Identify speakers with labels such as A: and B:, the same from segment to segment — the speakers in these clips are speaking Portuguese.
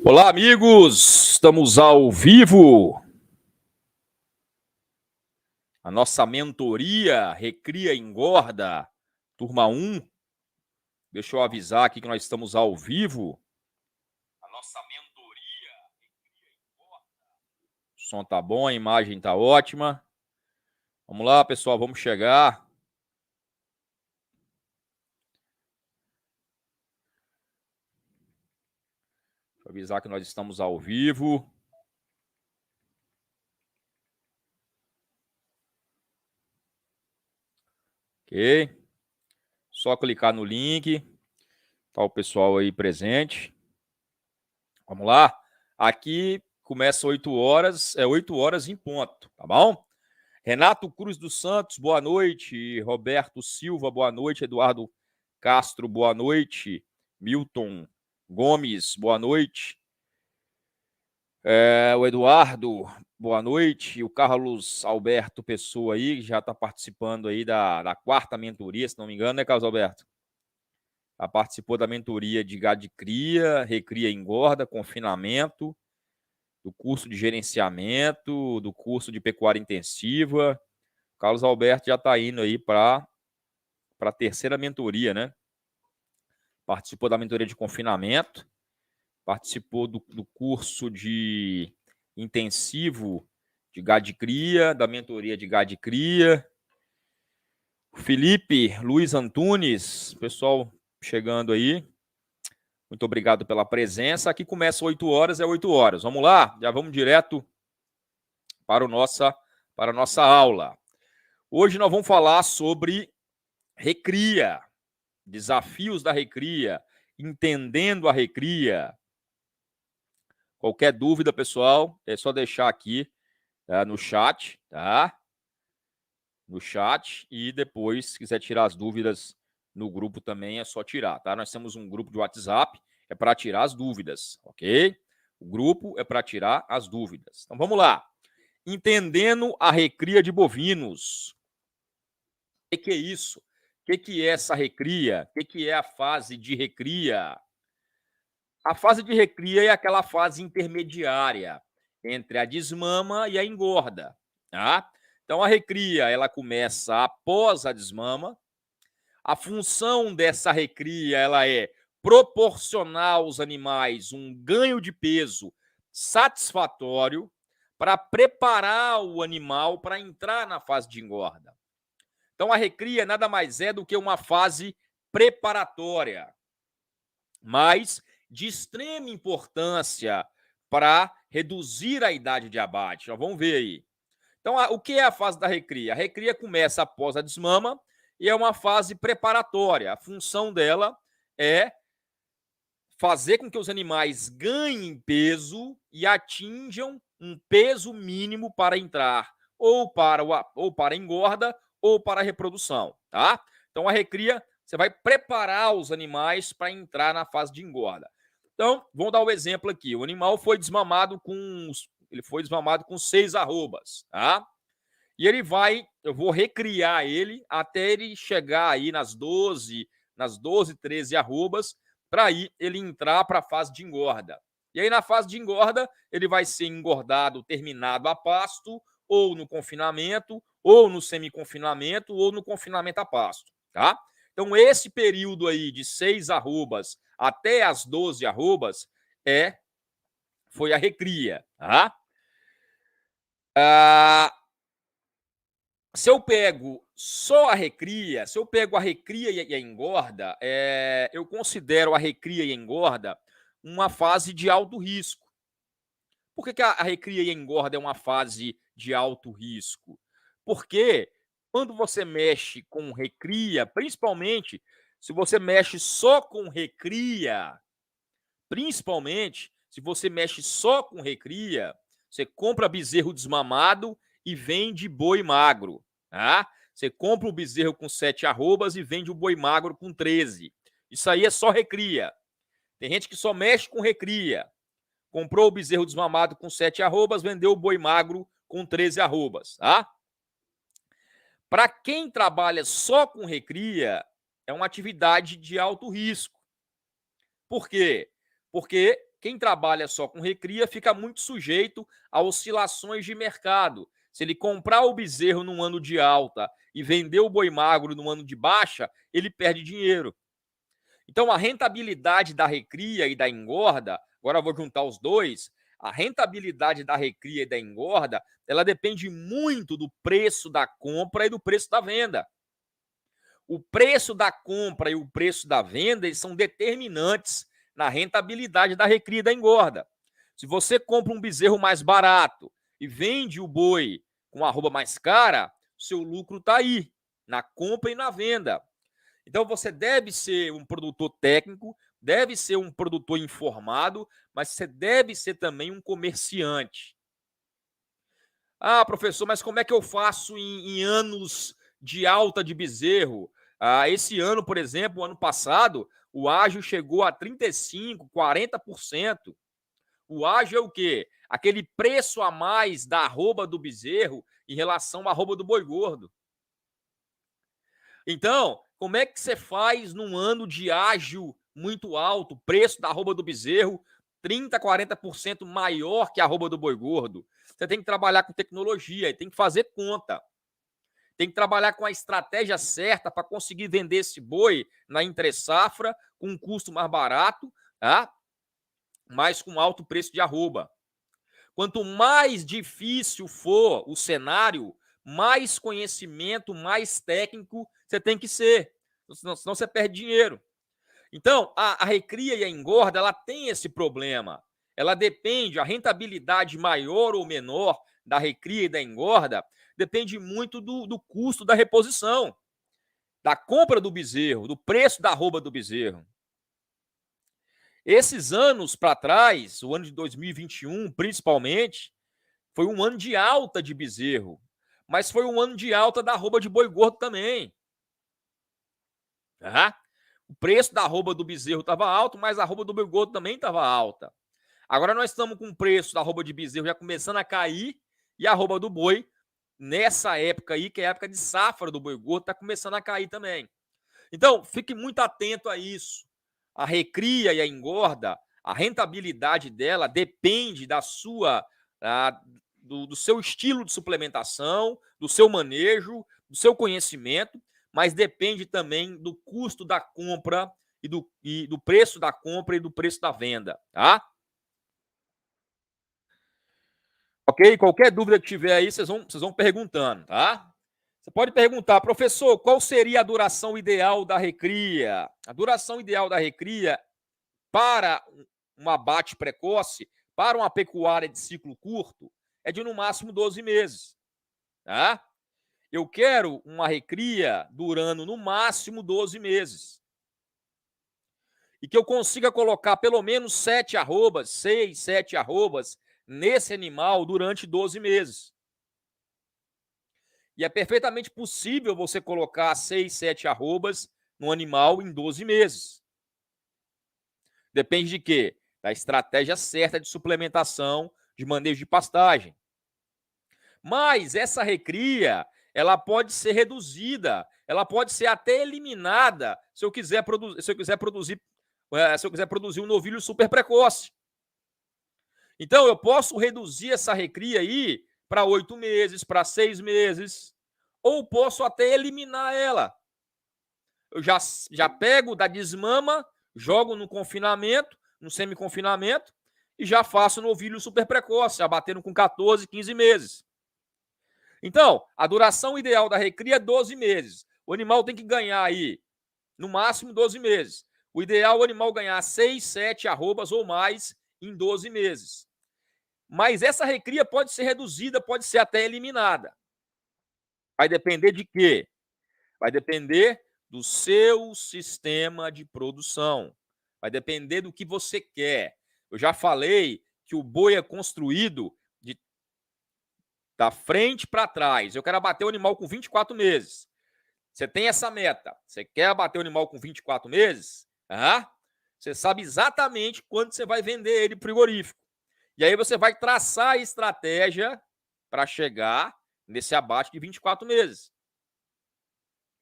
A: Olá, amigos! Estamos ao vivo. A nossa mentoria Recria e Engorda, turma 1. Deixa eu avisar aqui que nós estamos ao vivo. A nossa mentoria Recria e Engorda. O som tá bom, a imagem tá ótima. Vamos lá, pessoal, vamos chegar. Deixa eu avisar que nós estamos ao vivo. Ok? Só clicar no link. Tá o pessoal aí presente. Vamos lá? Aqui começa 8 horas, 8 horas em ponto, tá bom? Renato Cruz dos Santos, boa noite. Roberto Silva, boa noite. Eduardo Castro, boa noite. Milton Gomes, boa noite. O Eduardo, boa noite. O Carlos Alberto Pessoa aí, já está participando aí da quarta mentoria, se não me engano, né, Carlos Alberto? Já participou da mentoria de gado de cria, recria e engorda, confinamento, do curso de gerenciamento, do curso de pecuária intensiva. Carlos Alberto já está indo aí para a terceira mentoria, né? Participou da mentoria de confinamento, participou do curso de intensivo de gado de cria, da mentoria de gado de cria. Felipe Luiz Antunes, pessoal chegando aí. Muito obrigado pela presença. Aqui começa 8 horas, é 8 horas. Vamos lá? Já vamos direto para a nossa aula. Hoje nós vamos falar sobre recria, desafios da recria, entendendo a recria. Qualquer dúvida, pessoal, é só deixar aqui no chat, tá? No chat, e depois, se quiser tirar as dúvidas no grupo também, é só tirar, tá? Nós temos um grupo de WhatsApp, é para tirar as dúvidas, ok? O grupo é para tirar as dúvidas. Então, vamos lá. Entendendo a recria de bovinos. O que é isso? O que é essa recria? O que é a fase de recria? A fase de recria é aquela fase intermediária entre a desmama e a engorda, tá? Então, a recria, ela começa após a desmama. A função dessa recria, ela é proporcionar aos animais um ganho de peso satisfatório para preparar o animal para entrar na fase de engorda. Então, a recria nada mais é do que uma fase preparatória, mas de extrema importância para reduzir a idade de abate. Nós vamos ver aí. Então, o que é a fase da recria? A recria começa após a desmama e é uma fase preparatória. A função dela é fazer com que os animais ganhem peso e atinjam um peso mínimo para entrar ou para engorda ou para a reprodução, tá? Então, a recria, você vai preparar os animais para entrar na fase de engorda. Então, vamos dar o exemplo aqui. O animal foi desmamado com 6 arrobas, tá? E eu vou recriar ele até ele chegar aí nas 12, 13 arrobas, para aí ele entrar para a fase de engorda. E aí, na fase de engorda, ele vai ser engordado, terminado a pasto, ou no confinamento, ou no semi-confinamento, ou no confinamento a pasto, tá? Então, esse período aí de 6 arrobas até as 12 arrobas foi a recria, tá? Se eu pego só a recria, se eu pego a recria e a engorda, eu considero a recria e a engorda uma fase de alto risco. Por que a recria e a engorda é uma fase de alto risco? Porque quando você mexe com recria, principalmente se você mexe só com recria, principalmente se você mexe só com recria, você compra bezerro desmamado e vende boi magro, tá? Você compra um bezerro com 7 arrobas e vende o boi magro com 13. Isso aí é só recria. Tem gente que só mexe com recria. Comprou o bezerro desmamado com 7 arrobas, vendeu o boi magro com 13 arrobas, tá? Para quem trabalha só com recria, é uma atividade de alto risco. Por quê? Porque quem trabalha só com recria fica muito sujeito a oscilações de mercado. Se ele comprar o bezerro num ano de alta e vender o boi magro num ano de baixa, ele perde dinheiro. Então, a rentabilidade da recria e da engorda, agora eu vou juntar os dois, a rentabilidade da recria e da engorda, ela depende muito do preço da compra e do preço da venda. O preço da compra e o preço da venda, eles são determinantes na rentabilidade da recria e da engorda. Se você compra um bezerro mais barato e vende o boi com arroba mais cara, seu lucro está aí, na compra e na venda. Então, você deve ser um produtor técnico, deve ser um produtor informado, mas você deve ser também um comerciante. Ah, professor, mas como é que eu faço em anos de alta de bezerro? Esse ano, por exemplo, o ano passado, o ágio chegou a 35%, 40%. O ágio é o quê? Aquele preço a mais da arroba do bezerro em relação à arroba do boi gordo. Então, como é que você faz num ano de ágio muito alto, preço da arroba do bezerro 30%, 40% maior que a arroba do boi gordo? Você tem que trabalhar com tecnologia, tem que fazer conta. Tem que trabalhar com a estratégia certa para conseguir vender esse boi na entre-safra com um custo mais barato, tá? Mas com alto preço de arroba. Quanto mais difícil for o cenário, mais conhecimento, mais técnico você tem que ser. Senão você perde dinheiro. Então, a recria e a engorda, ela tem esse problema. Ela depende, a rentabilidade maior ou menor da recria e da engorda, depende muito do custo da reposição, da compra do bezerro, do preço da arroba do bezerro. Esses anos para trás, o ano de 2021, principalmente, foi um ano de alta de bezerro, mas foi um ano de alta da arroba de boi gordo também. Tá? O preço da arroba do bezerro estava alto, mas a arroba do boi gordo também estava alta. Agora nós estamos com o preço da arroba de bezerro já começando a cair e a arroba do boi, nessa época aí, que é a época de safra do boi gordo, está começando a cair também. Então, fique muito atento a isso. A recria e a engorda, a rentabilidade dela depende da sua, do seu estilo de suplementação, do seu manejo, do seu conhecimento, mas depende também do custo da compra e do preço da compra e do preço da venda, tá? Ok? Qualquer dúvida que tiver aí, vocês vão perguntando, tá? Você pode perguntar, professor, qual seria a duração ideal da recria? A duração ideal da recria para um abate precoce, para uma pecuária de ciclo curto, é de no máximo 12 meses. Tá? Eu quero uma recria durando no máximo 12 meses. E que eu consiga colocar pelo menos 7 arrobas, 6, 7 arrobas nesse animal durante 12 meses. E é perfeitamente possível você colocar 6, 7 arrobas no animal em 12 meses. Depende de quê? Da estratégia certa de suplementação, de manejo de pastagem. Mas essa recria, ela pode ser reduzida, ela pode ser até eliminada se eu quiser produzir um novilho super precoce. Então, eu posso reduzir essa recria aí para 8 meses, para 6 meses, ou posso até eliminar ela. Eu já pego da desmama, jogo no confinamento, no semi-confinamento, e já faço novilho super precoce, abatendo com 14, 15 meses. Então, a duração ideal da recria é 12 meses. O animal tem que ganhar aí, no máximo, 12 meses. O ideal é o animal ganhar 6, 7 arrobas ou mais em 12 meses. Mas essa recria pode ser reduzida, pode ser até eliminada. Vai depender de quê? Vai depender do seu sistema de produção. Vai depender do que você quer. Eu já falei que o boi é construído da frente para trás. Eu quero abater o animal com 24 meses. Você tem essa meta. Você quer abater o animal com 24 meses? Você sabe exatamente quando você vai vender ele frigorífico. E aí você vai traçar a estratégia para chegar nesse abate de 24 meses.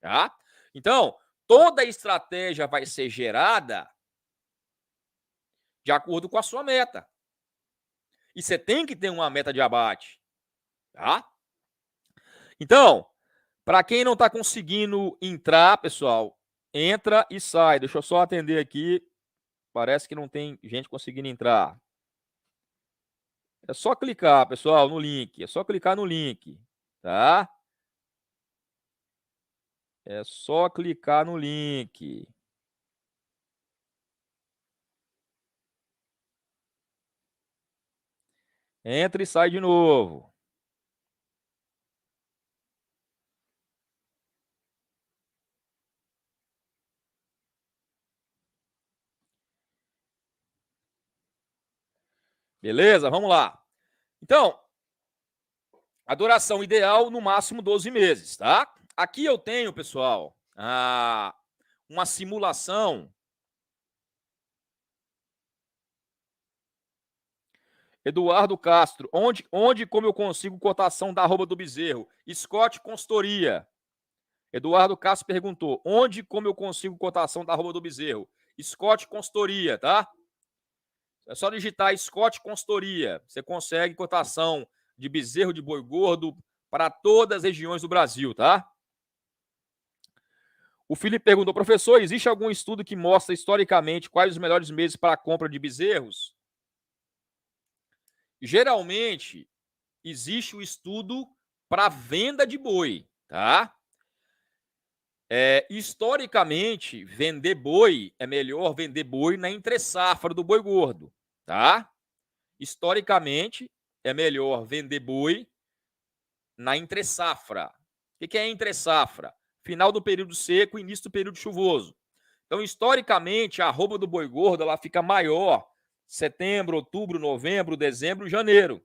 A: Tá? Então, toda a estratégia vai ser gerada de acordo com a sua meta. E você tem que ter uma meta de abate, tá? Então, para quem não está conseguindo entrar, pessoal, entra e sai. Deixa eu só atender aqui. Parece que não tem gente conseguindo entrar. É só clicar, pessoal, no link. É só clicar no link, tá? É só clicar no link. Entra e sai de novo. Beleza? Vamos lá. Então, a duração ideal, no máximo 12 meses, tá? Aqui eu tenho, pessoal, uma simulação. Eduardo Castro, onde como eu consigo cotação da arroba do Bezerro? Scott Consultoria. Eduardo Castro perguntou, onde como eu consigo cotação da arroba do Bezerro? Scott Consultoria, tá? É só digitar Scott Consultoria. Você consegue cotação de bezerro de boi gordo para todas as regiões do Brasil, tá? O Felipe perguntou, professor, existe algum estudo que mostra historicamente quais os melhores meses para a compra de bezerros? Geralmente, existe o estudo para venda de boi, tá? Historicamente, vender boi é melhor vender boi na entre-safra do boi gordo, tá? Historicamente, é melhor vender boi na entre-safra. O que é entre-safra? Final do período seco, início do período chuvoso. Então, historicamente, a arroba do boi gordo ela fica maior setembro, outubro, novembro, dezembro, janeiro.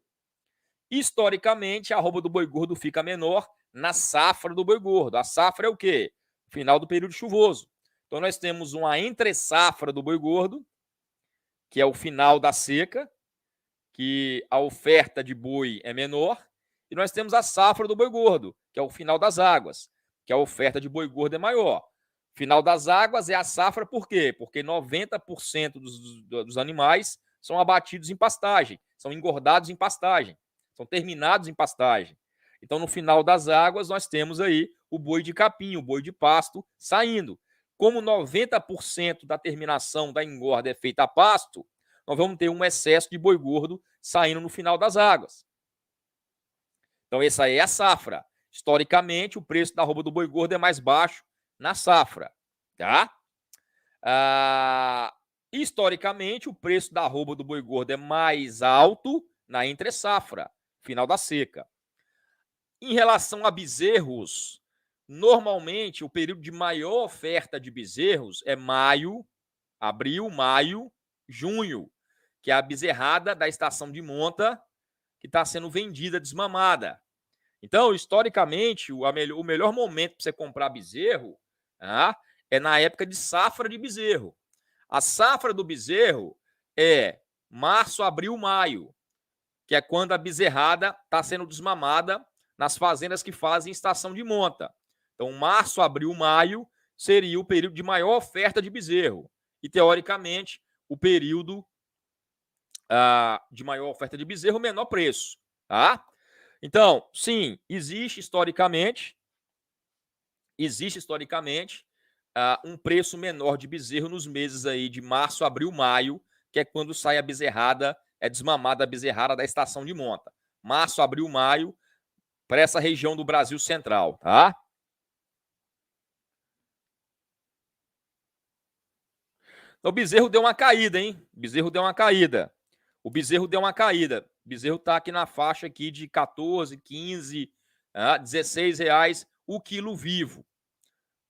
A: Historicamente, a arroba do boi gordo fica menor na safra do boi gordo. A safra é o quê? Final do período chuvoso. Então, nós temos uma entre-safra do boi gordo, que é o final da seca, que a oferta de boi é menor, e nós temos a safra do boi gordo, que é o final das águas, que a oferta de boi gordo é maior. Final das águas é a safra por quê? Porque 90% dos animais são abatidos em pastagem, são engordados em pastagem, são terminados em pastagem. Então, no final das águas, nós temos aí o boi de capim, o boi de pasto saindo. Como 90% da terminação da engorda é feita a pasto, nós vamos ter um excesso de boi gordo saindo no final das águas. Então, essa é a safra. Historicamente, o preço da arroba do boi gordo é mais baixo na safra, tá? Historicamente, o preço da arroba do boi gordo é mais alto na entre-safra, final da seca. Em relação a bezerros, normalmente o período de maior oferta de bezerros é abril, maio, junho, que é a bezerrada da estação de monta que está sendo vendida desmamada. Então, historicamente, o melhor momento para você comprar bezerro é na época de safra de bezerro. A safra do bezerro é março, abril, maio, que é quando a bezerrada está sendo desmamada nas fazendas que fazem estação de monta. Então, março, abril, maio seria o período de maior oferta de bezerro. E, teoricamente, o período de maior oferta de bezerro, menor preço. Tá? Então, sim, existe historicamente um preço menor de bezerro nos meses aí de março, abril, maio, que é quando sai a bezerrada, é desmamada a bezerrada da estação de monta. Março, abril, maio, para essa região do Brasil Central, tá? Então, o bezerro deu uma caída, hein? O bezerro deu uma caída. O bezerro está aqui na faixa aqui de 14, 15, 16 reais o quilo vivo.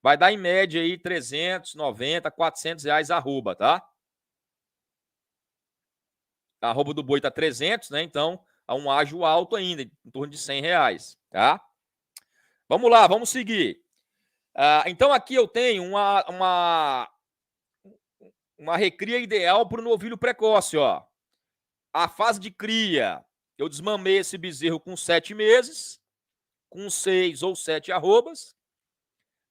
A: Vai dar em média aí 390, 400 reais a arroba, tá? A arroba do boi tá 300, né? Então, há um ágio alto ainda, em torno de 100 reais, tá? Vamos lá, vamos seguir. Então, aqui eu tenho uma recria ideal para o novilho precoce, ó. A fase de cria, eu desmamei esse bezerro com 7 meses, com 6 ou 7 arrobas.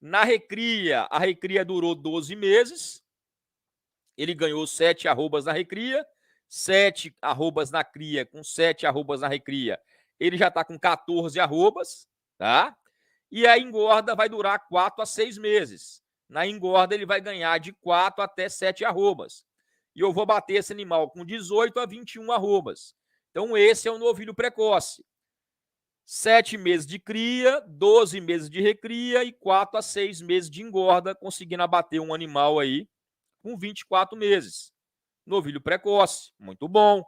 A: Na recria, a recria durou 12 meses. ele ganhou 7 arrobas na recria, 7 arrobas na cria, com 7 arrobas na recria, ele já está com 14 arrobas, tá? E a engorda vai durar 4 a 6 meses. Na engorda, ele vai ganhar de 4 até 7 arrobas. E eu vou bater esse animal com 18 a 21 arrobas. Então, esse é o novilho precoce. 7 meses de cria, 12 meses de recria e 4 a 6 meses de engorda, conseguindo abater um animal aí com 24 meses. Novilho precoce, muito bom.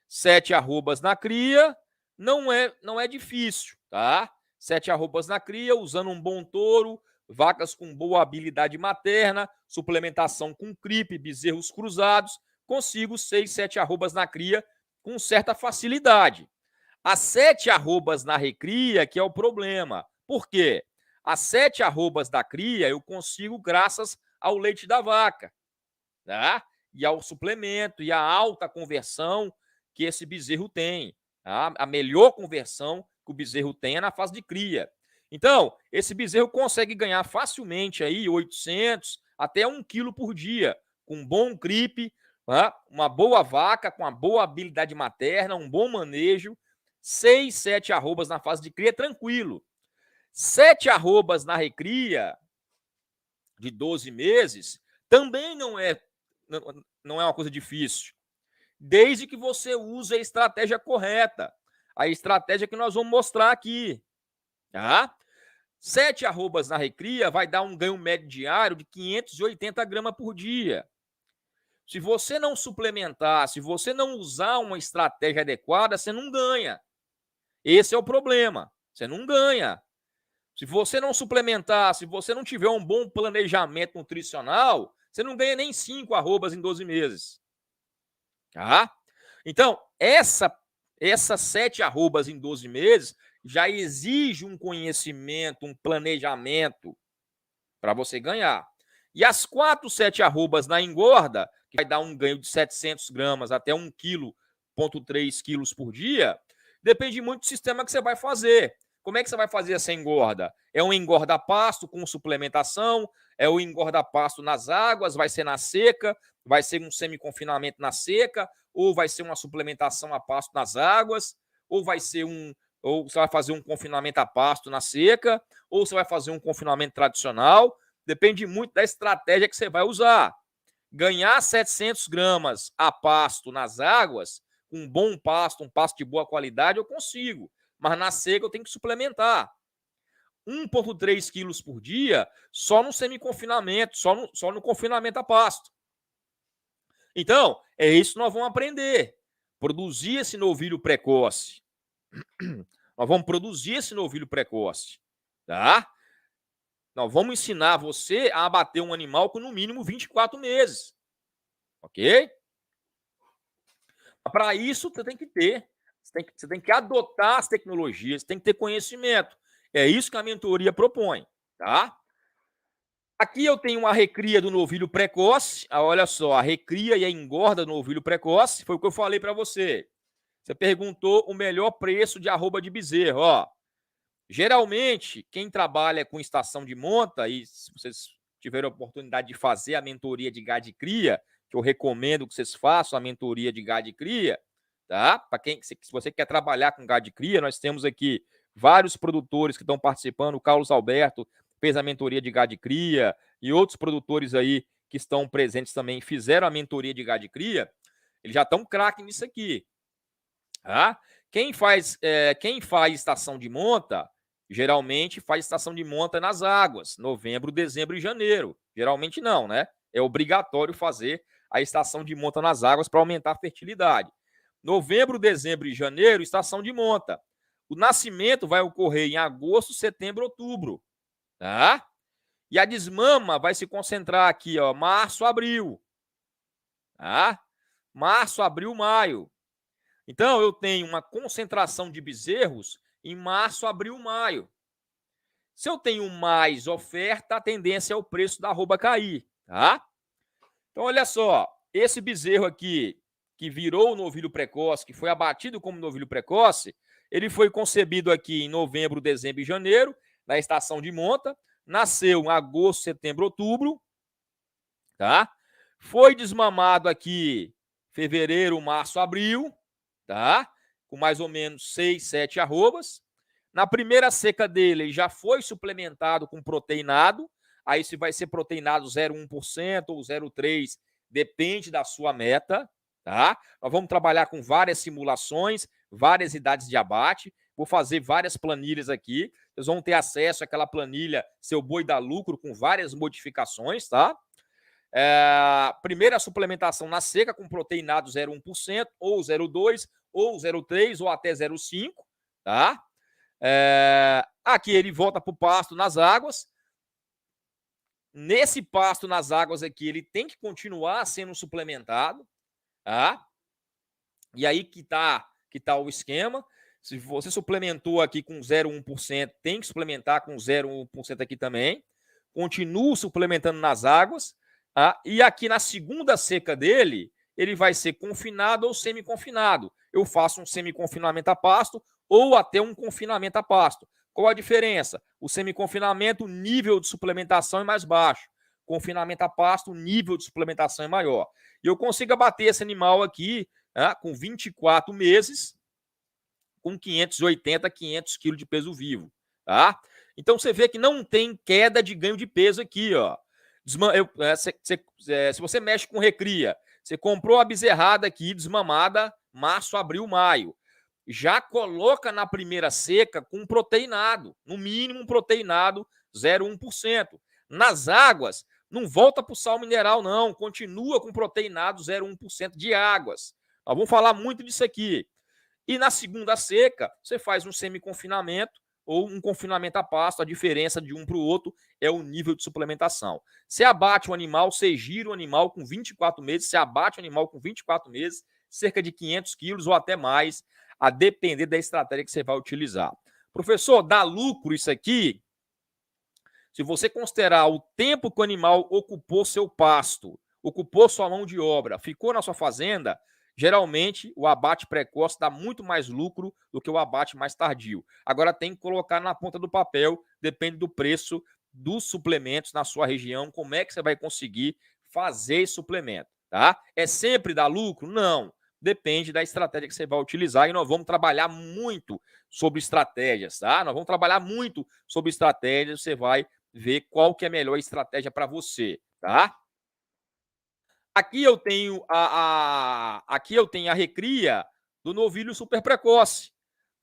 A: 7 arrobas na cria, não é difícil, tá? 7 arrobas na cria, usando um bom touro, vacas com boa habilidade materna, suplementação com cripe, bezerros cruzados, consigo 6, 7 arrobas na cria com certa facilidade. As 7 arrobas na recria que é o problema. Por quê? As 7 arrobas da cria eu consigo graças ao leite da vaca, tá? E ao suplemento e à alta conversão que esse bezerro tem. Tá? A melhor conversão que o bezerro tem é na fase de cria. Então, esse bezerro consegue ganhar facilmente aí 800 até 1 quilo por dia, com um bom cripe, tá? Uma boa vaca, com uma boa habilidade materna, um bom manejo, 6, 7 arrobas na fase de cria, tranquilo. 7 arrobas na recria de 12 meses também não é uma coisa difícil, desde que você use a estratégia correta, a estratégia que nós vamos mostrar aqui, tá? 7 arrobas na recria vai dar um ganho médio diário de 580 gramas por dia. Se você não suplementar, se você não usar uma estratégia adequada, você não ganha. Esse é o problema, você não ganha. Se você não suplementar, se você não tiver um bom planejamento nutricional, você não ganha nem 5 arrobas em 12 meses. Tá? Então, essas 7 arrobas em 12 meses já exige um conhecimento, um planejamento para você ganhar. E as 4, 7 arrobas na engorda, que vai dar um ganho de 700 gramas até 1,3 quilos por dia, depende muito do sistema que você vai fazer. Como é que você vai fazer essa engorda? É um engorda-pasto com suplementação? É o engorda-pasto nas águas? Vai ser na seca? Vai ser um semi-confinamento na seca? Ou vai ser uma suplementação a pasto nas águas? Ou vai ser ou você vai fazer um confinamento a pasto na seca? Ou você vai fazer um confinamento tradicional? Depende muito da estratégia que você vai usar. Ganhar 700 gramas a pasto nas águas, com um bom pasto, um pasto de boa qualidade, eu consigo. Mas na seca eu tenho que suplementar. 1,3 quilos por dia só no semi-confinamento, só no confinamento a pasto. Então, é isso que nós vamos aprender. Produzir esse novilho precoce. Nós vamos produzir esse novilho precoce. Tá? Nós vamos ensinar você a abater um animal com no mínimo 24 meses. Ok? Para isso, você tem que ter. Você tem que adotar as tecnologias, tem que ter conhecimento. É isso que a mentoria propõe, tá? Aqui eu tenho uma recria do novilho precoce. Olha só, a recria e a engorda do novilho precoce foi o que eu falei para você. Você perguntou o melhor preço de arroba de bezerro. Ó, geralmente, quem trabalha com estação de monta, e se vocês tiverem a oportunidade de fazer a mentoria de gado de cria, que eu recomendo que vocês façam a mentoria de gado de cria, tá? Para quem, se você quer trabalhar com gado de cria, nós temos aqui vários produtores que estão participando. O Carlos Alberto fez a mentoria de gado de cria e outros produtores aí que estão presentes também fizeram a mentoria de gado de cria. Eles já estão craque nisso aqui, tá? Quem faz estação de monta, geralmente faz estação de monta nas águas, novembro, dezembro e janeiro. Geralmente não, né? É obrigatório fazer a estação de monta nas águas para aumentar a fertilidade. Novembro, dezembro e janeiro, estação de monta. O nascimento vai ocorrer em agosto, setembro, outubro, tá? E a desmama vai se concentrar aqui, ó, março, abril, tá? Março, abril, maio. Então, eu tenho uma concentração de bezerros em março, abril, maio. Se eu tenho mais oferta, a tendência é o preço da arroba cair, tá? Então, olha só, esse bezerro aqui, que virou o novilho precoce, que foi abatido como novilho precoce, ele foi concebido aqui em novembro, dezembro e janeiro, na estação de monta, nasceu em agosto, setembro, outubro, tá? Foi desmamado aqui fevereiro, março, abril, tá? Com mais ou menos 6, 7 arrobas. Na primeira seca dele, já foi suplementado com proteinado. Aí se vai ser proteinado 0,1% ou 0,3%, depende da sua meta, tá? Nós vamos trabalhar com várias simulações, várias idades de abate. Vou fazer várias planilhas aqui. Vocês vão ter acesso àquela planilha Seu Boi dá Lucro com várias modificações, tá? Primeira suplementação na seca com proteinado 0,1% ou 0,2% ou 0,3% ou até 0,5%, tá? Aqui ele volta para o pasto nas águas. Nesse pasto nas águas aqui, ele tem que continuar sendo suplementado, tá? E aí que tá o esquema. Se você suplementou aqui com 0,1%, tem que suplementar com 0,1% aqui também. Continuo suplementando nas águas. Tá? E aqui na segunda seca dele, ele vai ser confinado ou semi-confinado. Eu faço um semi-confinamento a pasto ou até um confinamento a pasto. Qual a diferença? O semi-confinamento, o nível de suplementação é mais baixo. Confinamento a pasto, o nível de suplementação é maior. E eu consigo abater esse animal aqui, né, com 24 meses, com 580, 500 quilos de peso vivo. Tá? Então você vê que não tem queda de ganho de peso aqui, ó. Se você mexe com recria, você comprou a bezerrada aqui, desmamada, março, abril, maio. Já coloca na primeira seca com proteinado, no mínimo um proteinado 0,1%. Nas águas, não volta para o sal mineral, não. Continua com proteinado 0,1% de águas. Nós vamos falar muito disso aqui. E na segunda seca, você faz um semi-confinamento ou um confinamento a pasto. A diferença de um para o outro é o nível de suplementação. Você abate o animal, você gira o animal com 24 meses, você abate o animal com 24 meses, cerca de 500 quilos ou até mais, a depender da estratégia que você vai utilizar. Professor, dá lucro isso aqui? Se você considerar o tempo que o animal ocupou seu pasto, ocupou sua mão de obra, ficou na sua fazenda, geralmente o abate precoce dá muito mais lucro do que o abate mais tardio. Agora tem que colocar na ponta do papel, depende do preço dos suplementos na sua região, como é que você vai conseguir fazer esse suplemento, tá? É sempre dar lucro? Não. Depende da estratégia que você vai utilizar e nós vamos trabalhar muito sobre estratégias, tá? Nós vamos trabalhar muito sobre estratégias, você vai ver qual que é a melhor estratégia para você, tá? Aqui eu tenho a recria do novilho super precoce,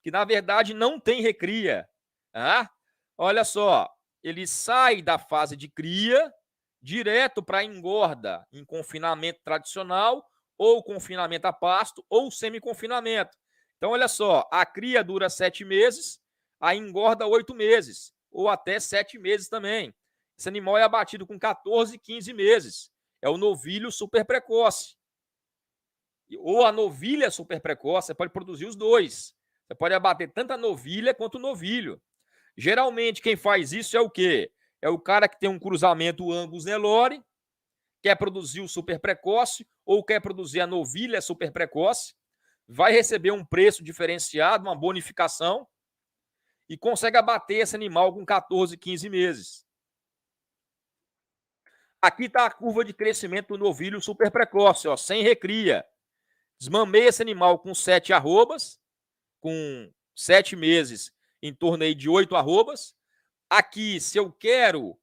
A: que na verdade não tem recria, tá? Olha só, ele sai da fase de cria direto para engorda em confinamento tradicional ou confinamento a pasto ou semi-confinamento. Então, olha só, a cria dura 7 meses, a engorda 8 meses, ou até 7 meses também. Esse animal é abatido com 14, 15 meses. É o novilho super precoce. Ou a novilha super precoce, você pode produzir os dois. Você pode abater tanto a novilha quanto o novilho. Geralmente, quem faz isso é o quê? É o cara que tem um cruzamento Angus-Nelore, quer produzir o super precoce ou quer produzir a novilha super precoce, vai receber um preço diferenciado, uma bonificação, e consegue abater esse animal com 14, 15 meses. Aqui está a curva de crescimento do novilho super precoce, ó, sem recria. Desmamei esse animal com 7 arrobas, com 7 meses, em torno aí de 8 arrobas. Aqui, se eu quero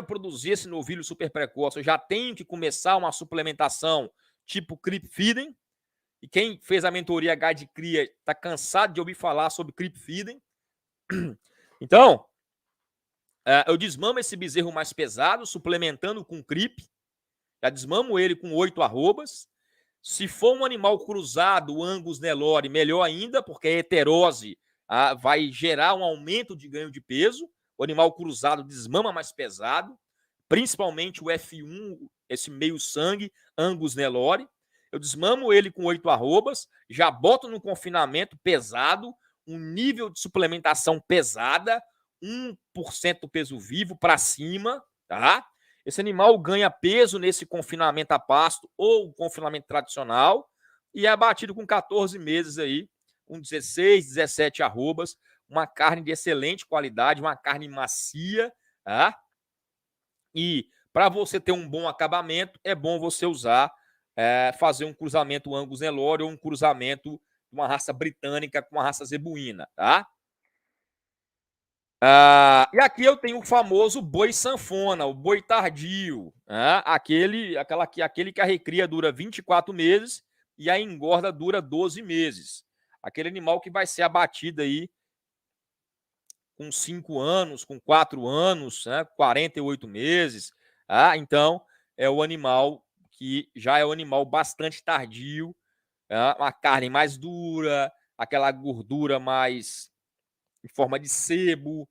A: produzir esse novilho super precoce, eu já tenho que começar uma suplementação tipo creep feeding. E quem fez a mentoria H de cria está cansado de ouvir falar sobre creep feeding. Então, eu desmamo esse bezerro mais pesado, suplementando com creep. Já desmamo ele com 8 arrobas. Se for um animal cruzado, Angus-Nelore, melhor ainda, porque a heterose vai gerar um aumento de ganho de peso. O animal cruzado desmama mais pesado, principalmente o F1, esse meio sangue, Angus-Nelore. Eu desmamo ele com 8 arrobas, já boto no confinamento pesado, um nível de suplementação pesada, 1% do peso vivo para cima, tá? Esse animal ganha peso nesse confinamento a pasto ou confinamento tradicional e é abatido com 14 meses aí, com 16, 17 arrobas, uma carne de excelente qualidade, uma carne macia, tá? E Para você ter um bom acabamento, é bom você usar, fazer um cruzamento Angus Nelore ou um cruzamento de uma raça britânica com uma raça zebuína, tá? E aqui eu tenho o famoso boi sanfona, o boi tardio, né? aquele que a recria dura 24 meses e a engorda dura 12 meses. Aquele animal que vai ser abatido aí com 5 anos, com 4 anos, né? 48 meses. Então, é o animal que já é um animal bastante tardio, uma carne mais dura, aquela gordura mais em forma de sebo,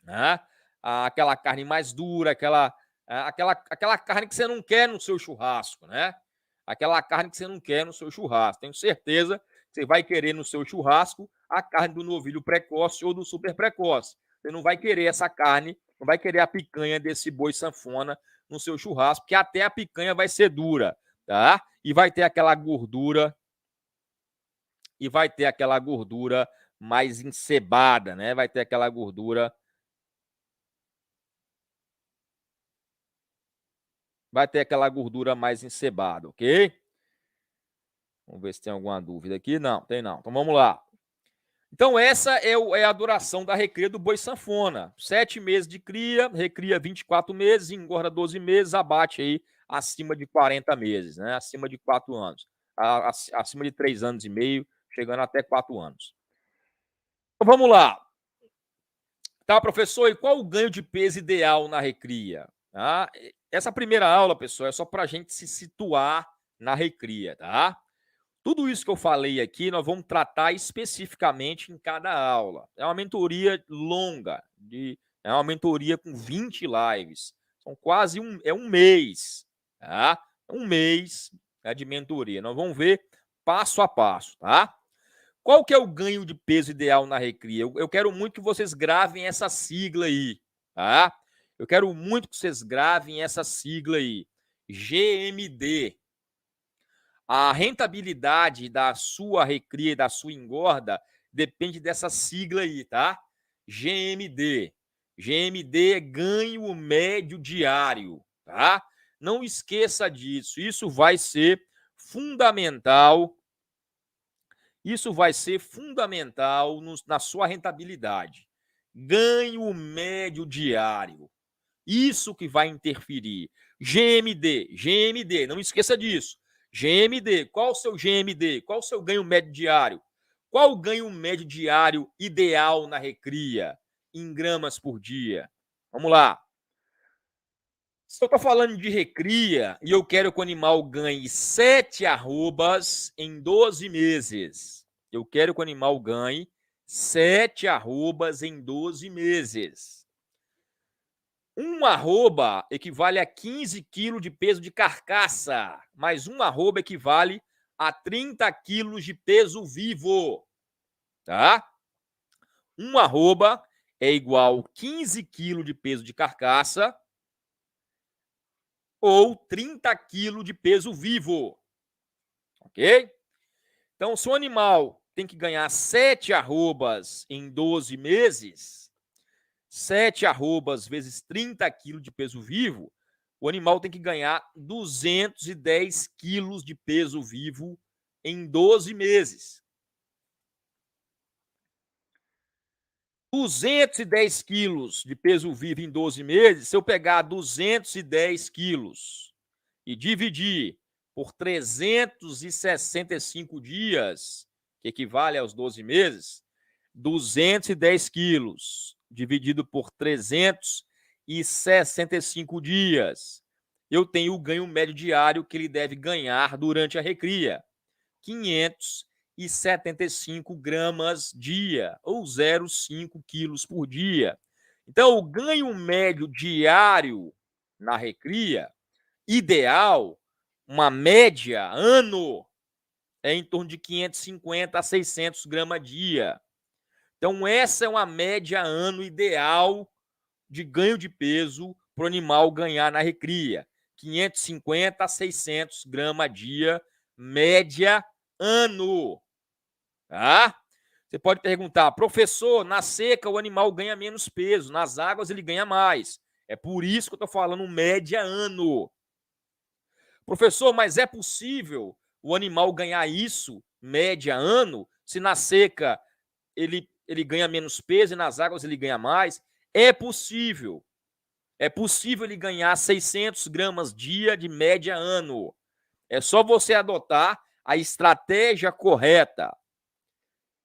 A: né? Aquela carne mais dura, aquela carne que você não quer no seu churrasco, né? Aquela carne que você não quer no seu churrasco. Tenho certeza que você vai querer no seu churrasco a carne do novilho precoce ou do super precoce. Você não vai querer essa carne, não vai querer a picanha desse boi sanfona no seu churrasco, porque até a picanha vai ser dura, tá? E vai ter aquela gordura mais encebada, né? Vai ter aquela gordura mais encebada, ok? Vamos ver se tem alguma dúvida aqui. Não, tem não. Então vamos lá. Então essa é a duração da recria do boi sanfona. 7 meses de cria, recria 24 meses, engorda 12 meses, abate aí acima de 40 meses, né? Acima de 4 anos. Acima de 3 anos e meio, chegando até 4 anos. Então vamos lá. Tá, professor, e qual o ganho de peso ideal na recria? Essa primeira aula, pessoal, é só para a gente se situar na recria, tá? Tudo isso que eu falei aqui, nós vamos tratar especificamente em cada aula. É uma mentoria longa, é uma mentoria com 20 lives. São quase um mês, tá? Um mês, né, de mentoria. Nós vamos ver passo a passo, tá? Qual que é o ganho de peso ideal na recria? Eu quero muito que vocês gravem essa sigla aí, tá? Eu quero muito que vocês gravem essa sigla aí. GMD. A rentabilidade da sua recria e da sua engorda depende dessa sigla aí, tá? GMD. GMD é ganho médio diário, tá? Não esqueça disso. Isso vai ser fundamental. Isso vai ser fundamental na sua rentabilidade. Ganho médio diário. Isso que vai interferir. GMD, não esqueça disso. GMD, qual o seu GMD? Qual o seu ganho médio diário? Qual o ganho médio diário ideal na recria? Em gramas por dia. Vamos lá. Se eu estou falando de recria e eu quero que o animal ganhe 7 arrobas em 12 meses. Eu quero que o animal ganhe 7 arrobas em 12 meses. Um arroba equivale a 15 quilos de peso de carcaça, mas um arroba equivale a 30 quilos de peso vivo, tá? Um arroba é igual a 15 quilos de peso de carcaça ou 30 quilos de peso vivo, ok? Então, se o animal tem que ganhar 7 arrobas em 12 meses, 7 arrobas vezes 30 quilos de peso vivo, o animal tem que ganhar 210 quilos de peso vivo em 12 meses. 210 quilos de peso vivo em 12 meses, se eu pegar 210 quilos e dividir por 365 dias, que equivale aos 12 meses, 210 quilos dividido por 365 dias, eu tenho o ganho médio diário que ele deve ganhar durante a recria, 575 gramas dia, ou 0,5 quilos por dia. Então, o ganho médio diário na recria, ideal, uma média ano, é em torno de 550 a 600 gramas dia. Então, essa é uma média ano ideal de ganho de peso para o animal ganhar na recria. 550 a 600 gramas dia, média ano. Tá? Você pode perguntar, professor, na seca o animal ganha menos peso, nas águas ele ganha mais. É por isso que eu estou falando média ano. Professor, mas é possível o animal ganhar isso, média ano, se na seca ele ganha menos peso e nas águas ele ganha mais? É possível. É possível ele ganhar 600 gramas dia de média ano. É só você adotar a estratégia correta.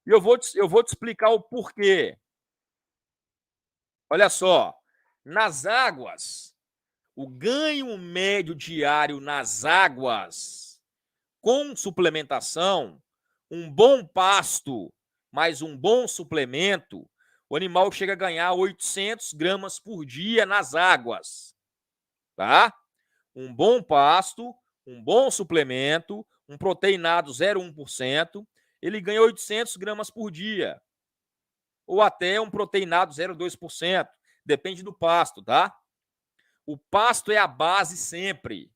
A: E eu vou te explicar o porquê. Olha só, nas águas, o ganho médio diário nas águas, com suplementação, um bom pasto, mais um bom suplemento, o animal chega a ganhar 800 gramas por dia nas águas, tá? Um bom pasto, um bom suplemento, um proteinado 0,1%, ele ganha 800 gramas por dia. Ou até um proteinado 0,2%. Depende do pasto, tá? O pasto é a base sempre.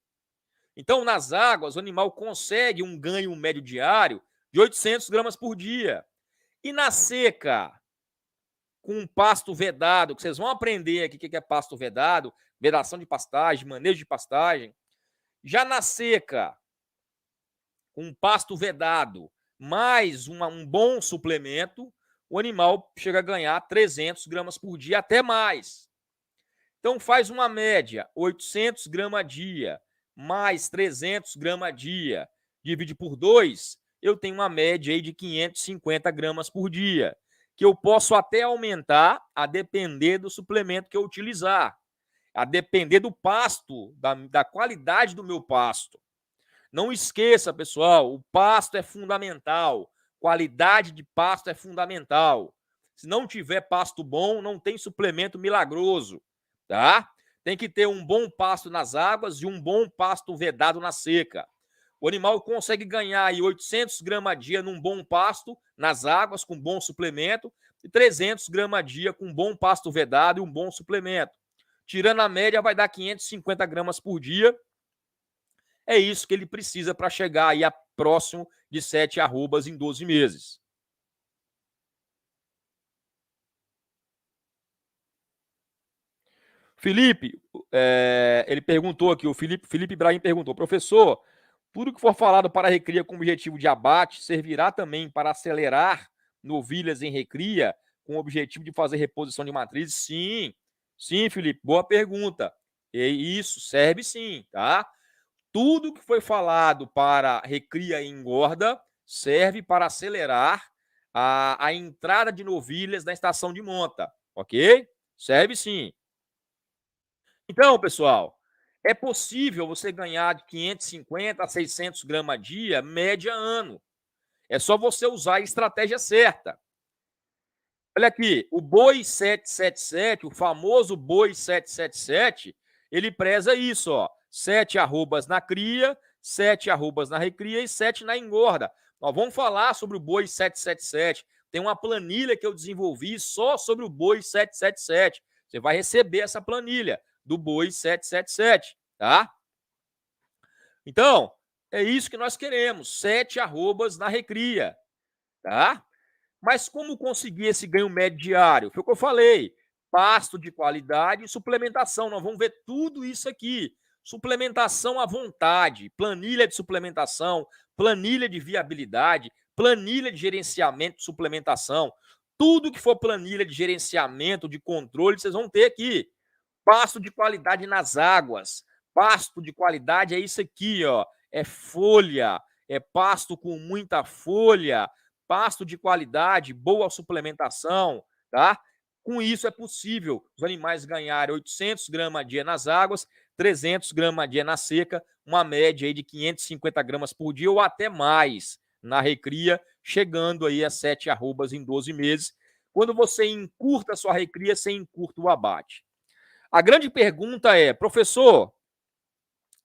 A: Então, nas águas, o animal consegue um ganho médio diário de 800 gramas por dia. E na seca, com um pasto vedado, que vocês vão aprender aqui o que é pasto vedado, vedação de pastagem, manejo de pastagem. Já na seca, com um pasto vedado, mais um bom suplemento, o animal chega a ganhar 300 gramas por dia, até mais. Então, faz uma média, 800 gramas a dia, mais 300 gramas a dia, divide por 2, eu tenho uma média aí de 550 gramas por dia, que eu posso até aumentar a depender do suplemento que eu utilizar, a depender do pasto, da qualidade do meu pasto. Não esqueça, pessoal, o pasto é fundamental, qualidade de pasto é fundamental. Se não tiver pasto bom, não tem suplemento milagroso, tá? Tem que ter um bom pasto nas águas e um bom pasto vedado na seca. O animal consegue ganhar aí 800 gramas a dia num bom pasto nas águas com bom suplemento e 300 gramas a dia com um bom pasto vedado e um bom suplemento. Tirando a média, vai dar 550 gramas por dia. É isso que ele precisa para chegar aí a próximo de 7 arrobas em 12 meses. Felipe, ele perguntou aqui, o Felipe Ibrahim perguntou, professor, tudo que for falado para a recria com objetivo de abate servirá também para acelerar novilhas em recria com o objetivo de fazer reposição de matrizes? Sim, sim, Felipe, boa pergunta. E isso serve sim, tá? Tudo que foi falado para recria e engorda serve para acelerar a entrada de novilhas na estação de monta, ok? Serve sim. Então, pessoal, é possível você ganhar de 550 a 600 gramas a dia, média ano. É só você usar a estratégia certa. Olha aqui, o boi 777, o famoso boi 777, ele preza isso, ó, 7 arrobas na cria, 7 arrobas na recria e 7 na engorda. Nós vamos falar sobre o boi 777. Tem uma planilha que eu desenvolvi só sobre o boi 777. Você vai receber essa planilha do boi 777, tá? Então, é isso que nós queremos, 7 arrobas na recria, tá? Mas como conseguir esse ganho médio diário? Foi o que eu falei, pasto de qualidade e suplementação. Nós vamos ver tudo isso aqui. Suplementação à vontade, planilha de suplementação, planilha de viabilidade, planilha de gerenciamento de suplementação. Tudo que for planilha de gerenciamento, de controle, vocês vão ter aqui. Pasto de qualidade nas águas. Pasto de qualidade é isso aqui, ó. É folha, é pasto com muita folha, pasto de qualidade, boa suplementação, tá? Com isso é possível os animais ganharem 800 gramas a dia nas águas, 300 gramas a dia na seca, uma média aí de 550 gramas por dia ou até mais na recria, chegando aí a 7 arrobas em 12 meses. Quando você encurta a sua recria, você encurta o abate. A grande pergunta é, professor,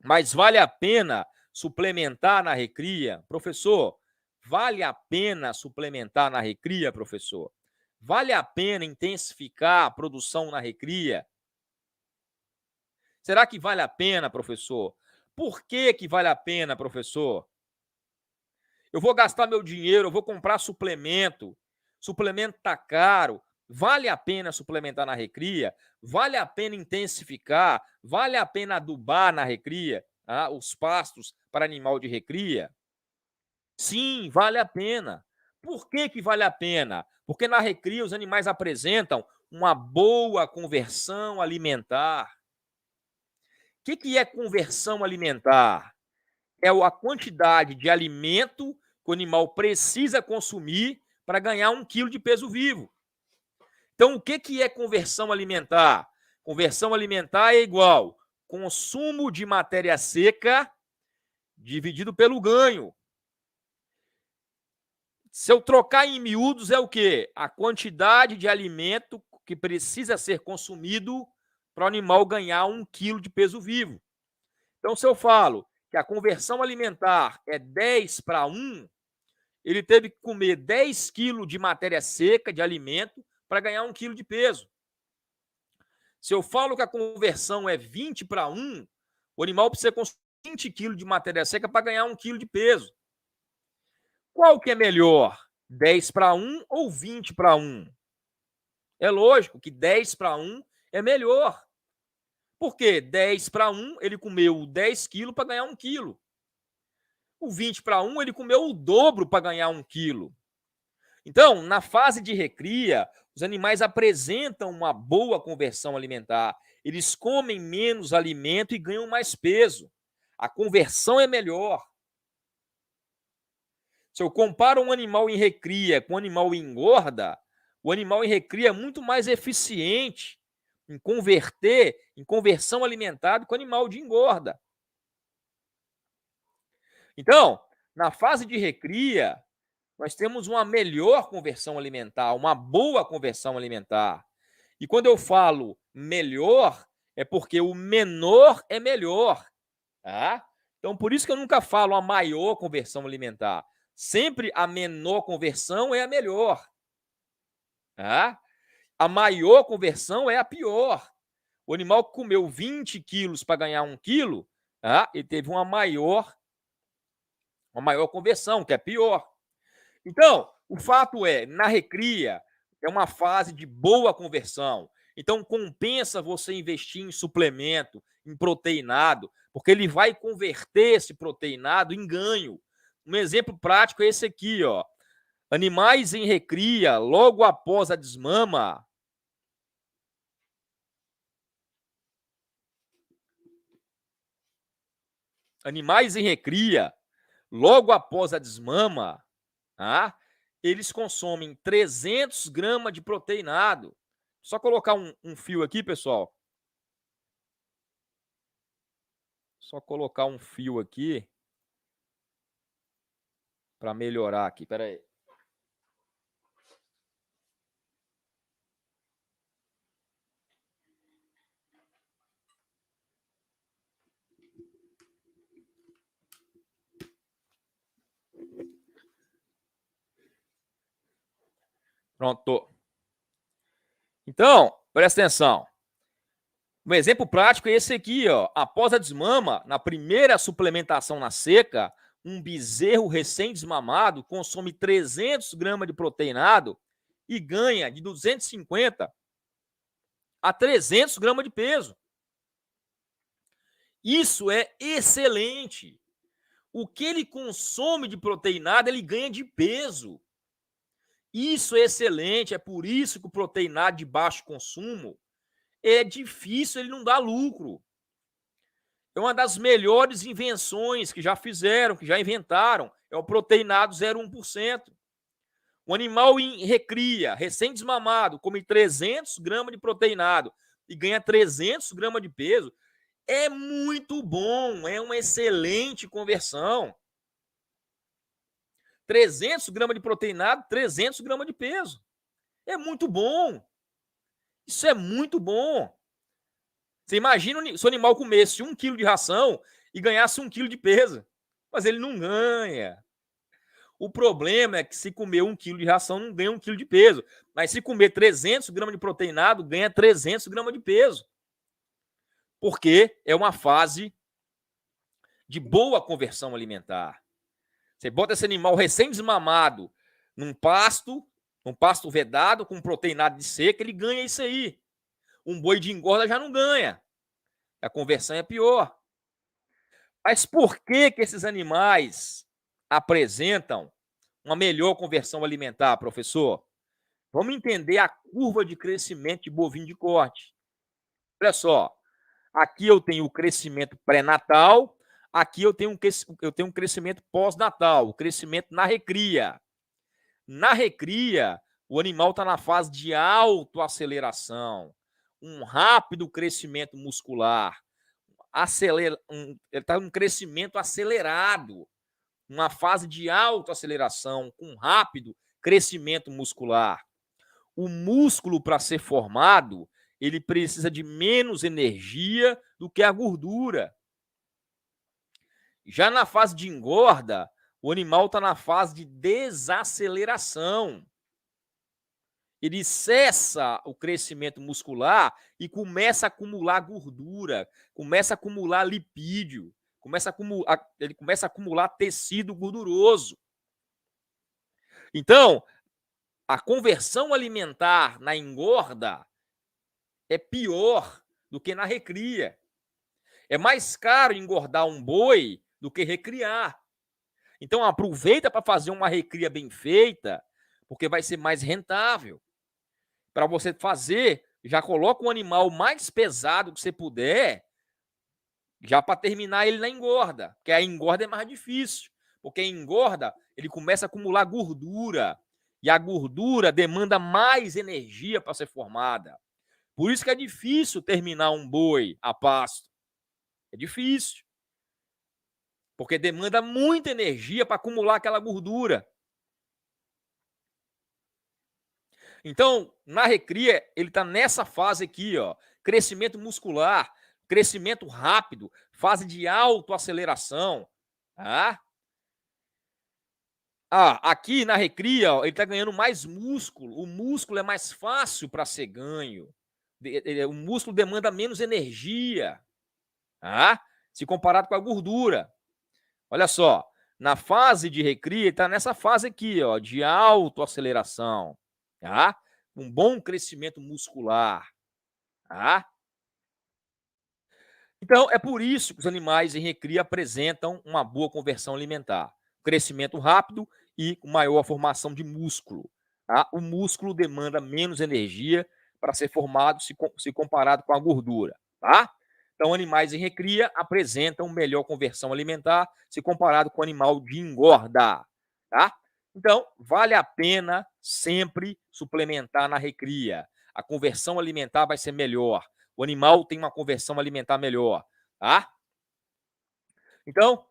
A: mas vale a pena suplementar na recria? Professor, vale a pena suplementar na recria, professor? Vale a pena intensificar a produção na recria? Será que vale a pena, professor? Por que vale a pena, professor? Eu vou gastar meu dinheiro, eu vou comprar suplemento. Suplemento está caro. Vale a pena suplementar na recria? Vale a pena intensificar? Vale a pena adubar na recria, os pastos para animal de recria? Sim, vale a pena. Por que vale a pena? Porque na recria os animais apresentam uma boa conversão alimentar. O que é conversão alimentar? É a quantidade de alimento que o animal precisa consumir para ganhar 1 quilo de peso vivo. Então, o que é conversão alimentar? Conversão alimentar é igual consumo de matéria seca dividido pelo ganho. Se eu trocar em miúdos, é o quê? A quantidade de alimento que precisa ser consumido para o animal ganhar 1 quilo de peso vivo. Então, se eu falo que a conversão alimentar é 10:1, ele teve que comer 10 quilos de matéria seca, de alimento, para ganhar 1 quilo de peso. Se eu falo que a conversão é 20:1, o animal precisa consumir 20 quilos de matéria seca para ganhar 1 quilo de peso. Qual que é melhor? 10:1 ou 20:1? É lógico que 10:1 é melhor. Por quê? 10:1 ele comeu 10 quilos para ganhar 1 quilo. O 20:1 ele comeu o dobro para ganhar 1 quilo. Então, na fase de recria, os animais apresentam uma boa conversão alimentar. Eles comem menos alimento e ganham mais peso. A conversão é melhor. Se eu comparo um animal em recria com um animal em engorda, o animal em recria é muito mais eficiente em conversão alimentar do que o animal de engorda. Então, na fase de recria, nós temos uma melhor conversão alimentar, uma boa conversão alimentar. E quando eu falo melhor, é porque o menor é melhor. Tá? Então, por isso que eu nunca falo a maior conversão alimentar. Sempre a menor conversão é a melhor. Tá? A maior conversão é a pior. O animal que comeu 20 quilos para ganhar 1 quilo, tá? Ele teve uma maior conversão, que é pior. Então, o fato é, na recria, é uma fase de boa conversão. Então, compensa você investir em suplemento, em proteinado, porque ele vai converter esse proteinado em ganho. Um exemplo prático é esse aqui, ó. Animais em recria, logo após a desmama. Animais em recria, logo após a desmama, tá? Eles consomem 300 gramas de proteinado. Só colocar um fio aqui, pessoal. Só colocar um fio aqui para melhorar aqui. Espera aí. Pronto. Então, presta atenção. Um exemplo prático é esse aqui, ó. Após a desmama, na primeira suplementação na seca, um bezerro recém-desmamado consome 300 gramas de proteinado e ganha de 250 a 300 gramas de peso. Isso é excelente. O que ele consome de proteinado, ele ganha de peso. Isso é excelente, é por isso que o proteinado de baixo consumo é difícil, ele não dá lucro. É uma das melhores invenções que já fizeram, que já inventaram, é o proteinado 0,1%. Um animal em recria, recém-desmamado, come 300 gramas de proteinado e ganha 300 gramas de peso, é muito bom, é uma excelente conversão. 300 gramas de proteinado, 300 gramas de peso. É muito bom. Isso é muito bom. Você imagina se o animal comesse 1 quilo de ração e ganhasse 1 quilo de peso. Mas ele não ganha. O problema é que se comer 1 quilo de ração, não ganha 1 quilo de peso. Mas se comer 300 gramas de proteinado, ganha 300 gramas de peso. Porque é uma fase de boa conversão alimentar. Você bota esse animal recém-desmamado num pasto, Um pasto vedado com proteinado de seca, ele ganha isso aí. Um boi de engorda já não ganha. A conversão é pior. Mas por que esses animais apresentam uma melhor conversão alimentar, professor? Vamos entender a curva de crescimento de bovino de corte. Olha só, aqui eu tenho o crescimento pré-natal, aqui eu tenho um crescimento pós-natal, o crescimento na recria. Na recria, o animal está na fase de autoaceleração, um rápido crescimento muscular, ele está em um crescimento acelerado, uma fase de autoaceleração, com rápido crescimento muscular. O músculo, para ser formado, ele precisa de menos energia do que a gordura. Já na fase de engorda, o animal está na fase de desaceleração. Ele cessa o crescimento muscular e começa a acumular gordura, começa a acumular lipídio, ele começa a acumular tecido gorduroso. Então, a conversão alimentar na engorda é pior do que na recria. É mais caro engordar um boi do que recriar. Então, aproveita para fazer uma recria bem feita, porque vai ser mais rentável. Para você fazer, já coloca um animal mais pesado que você puder, já para terminar ele na engorda, porque a engorda é mais difícil, porque a engorda, ele começa a acumular gordura, e a gordura demanda mais energia para ser formada. Por isso que é difícil terminar um boi a pasto. É difícil. Porque demanda muita energia para acumular aquela gordura. Então, na recria, ele está nessa fase aqui, ó, crescimento muscular, crescimento rápido, fase de autoaceleração. Tá? Aqui na recria, ó, ele está ganhando mais músculo. O músculo é mais fácil para ser ganho. O músculo demanda menos energia, tá? Se comparado com a gordura. Olha só, na fase de recria, ele está nessa fase aqui, ó, de autoaceleração. Tá? Um bom crescimento muscular. Tá? Então, é por isso que os animais em recria apresentam uma boa conversão alimentar. Crescimento rápido e maior formação de músculo. Tá? O músculo demanda menos energia para ser formado se comparado com a gordura. Tá? Então, animais em recria apresentam melhor conversão alimentar se comparado com o animal de engorda. Tá? Então, vale a pena sempre suplementar na recria. A conversão alimentar vai ser melhor. O animal tem uma conversão alimentar melhor. Tá? Então,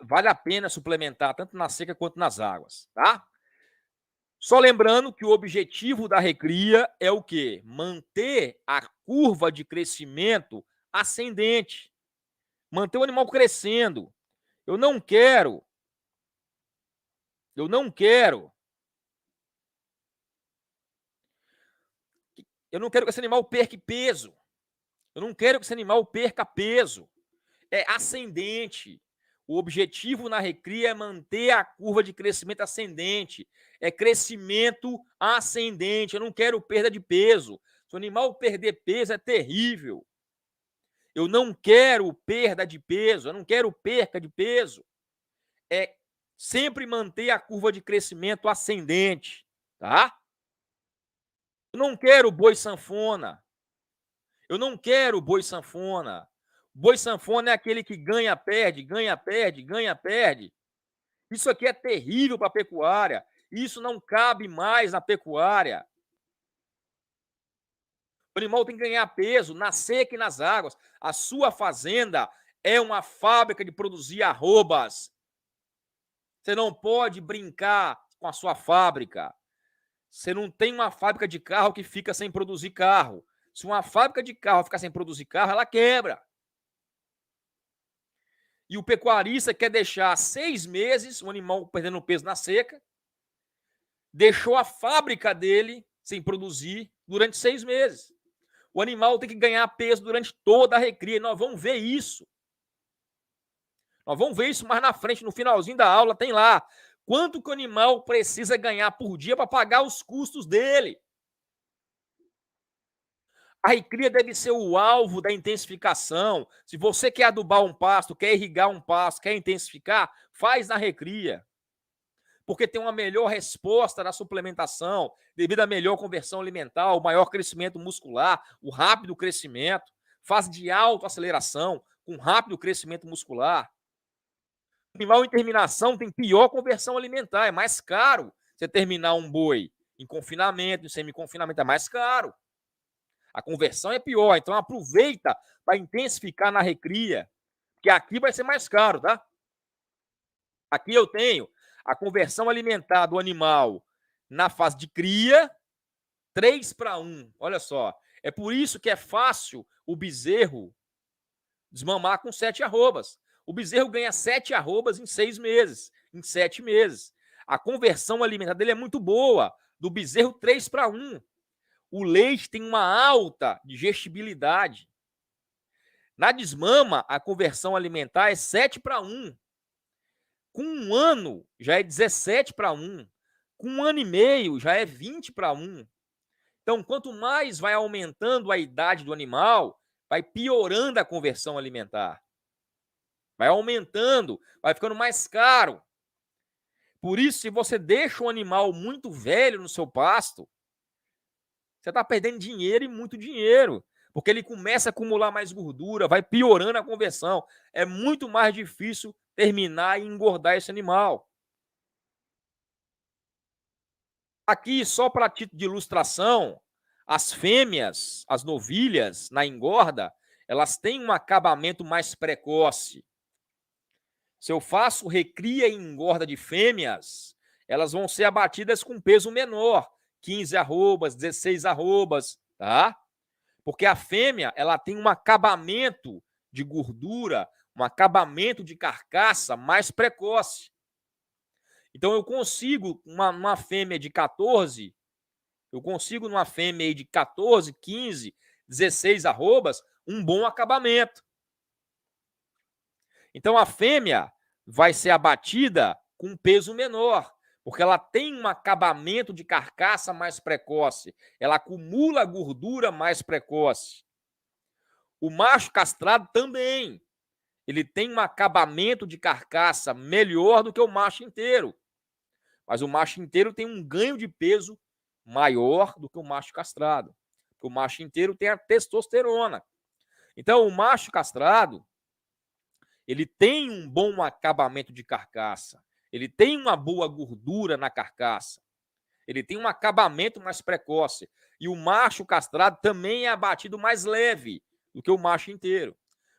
A: vale a pena suplementar tanto na seca quanto nas águas. Tá? Só lembrando que o objetivo da recria é o quê? Manter a curva de crescimento ascendente. Manter o animal crescendo. Eu não quero que esse animal perca peso. Eu não quero que esse animal perca peso. É ascendente. O objetivo na recria é manter a curva de crescimento ascendente. É crescimento ascendente. Eu não quero perda de peso. Se o animal perder peso, é terrível. Eu não quero perda de peso. Eu não quero perca de peso. É sempre manter a curva de crescimento ascendente. Tá? Eu não quero boi sanfona. Eu não quero boi sanfona. Boi sanfona é aquele que ganha, perde, ganha, perde, ganha, perde. Isso aqui é terrível para a pecuária. Isso não cabe mais na pecuária. O animal tem que ganhar peso na seca e nas águas. A sua fazenda é uma fábrica de produzir arrobas. Você não pode brincar com a sua fábrica. Você não tem uma fábrica de carro que fica sem produzir carro. Se uma fábrica de carro ficar sem produzir carro, ela quebra. E o pecuarista quer deixar 6 meses o animal perdendo peso na seca, deixou a fábrica dele sem produzir durante 6 meses. O animal tem que ganhar peso durante toda a recria. Nós vamos ver isso. Nós vamos ver isso mais na frente, no finalzinho da aula, tem lá Quanto que o animal precisa ganhar por dia para pagar os custos dele? A recria deve ser o alvo da intensificação. Se você quer adubar um pasto, quer irrigar um pasto, quer intensificar, faz na recria. Porque tem uma melhor resposta na suplementação, devido à melhor conversão alimentar, o maior crescimento muscular, o rápido crescimento, fase de autoaceleração, com rápido crescimento muscular. O animal em terminação tem pior conversão alimentar, é mais caro você terminar um boi em confinamento, em semi-confinamento, é mais caro. A conversão é pior, então aproveita para intensificar na recria, que aqui vai ser mais caro, tá? Aqui eu tenho a conversão alimentar do animal na fase de cria, 3:1. Olha só, é por isso que é fácil o bezerro desmamar com 7 arrobas. O bezerro ganha 7 arrobas em 6 meses, em 7 meses. A conversão alimentar dele é muito boa, do bezerro 3:1. O leite tem uma alta digestibilidade. Na desmama, a conversão alimentar é 7:1. Com 1 ano, já é 17:1. Com 1 ano e meio, já é 20:1. Então, quanto mais vai aumentando a idade do animal, vai piorando a conversão alimentar. Vai aumentando, vai ficando mais caro. Por isso, se você deixa um animal muito velho no seu pasto, você está perdendo dinheiro e muito dinheiro, porque ele começa a acumular mais gordura, vai piorando a conversão. É muito mais difícil terminar e engordar esse animal. Aqui, só para título de ilustração, as fêmeas, as novilhas, na engorda, elas têm um acabamento mais precoce. Se eu faço recria e engorda de fêmeas, elas vão ser abatidas com peso menor, 15 arrobas, 16 arrobas, tá? Porque a fêmea, ela tem um acabamento de gordura, um acabamento de carcaça mais precoce. Então eu consigo uma fêmea de 14, eu consigo numa fêmea aí de 14, 15, 16 arrobas, um bom acabamento. Então a fêmea vai ser abatida com um peso menor, porque ela tem um acabamento de carcaça mais precoce, ela acumula gordura mais precoce. O macho castrado também, ele tem um acabamento de carcaça melhor do que o macho inteiro, mas o macho inteiro tem um ganho de peso maior do que o macho castrado, porque o macho inteiro tem a testosterona. Então o macho castrado, ele tem um bom acabamento de carcaça, ele tem uma boa gordura na carcaça, ele tem um acabamento mais precoce. E o macho castrado também é abatido mais leve do que o macho inteiro.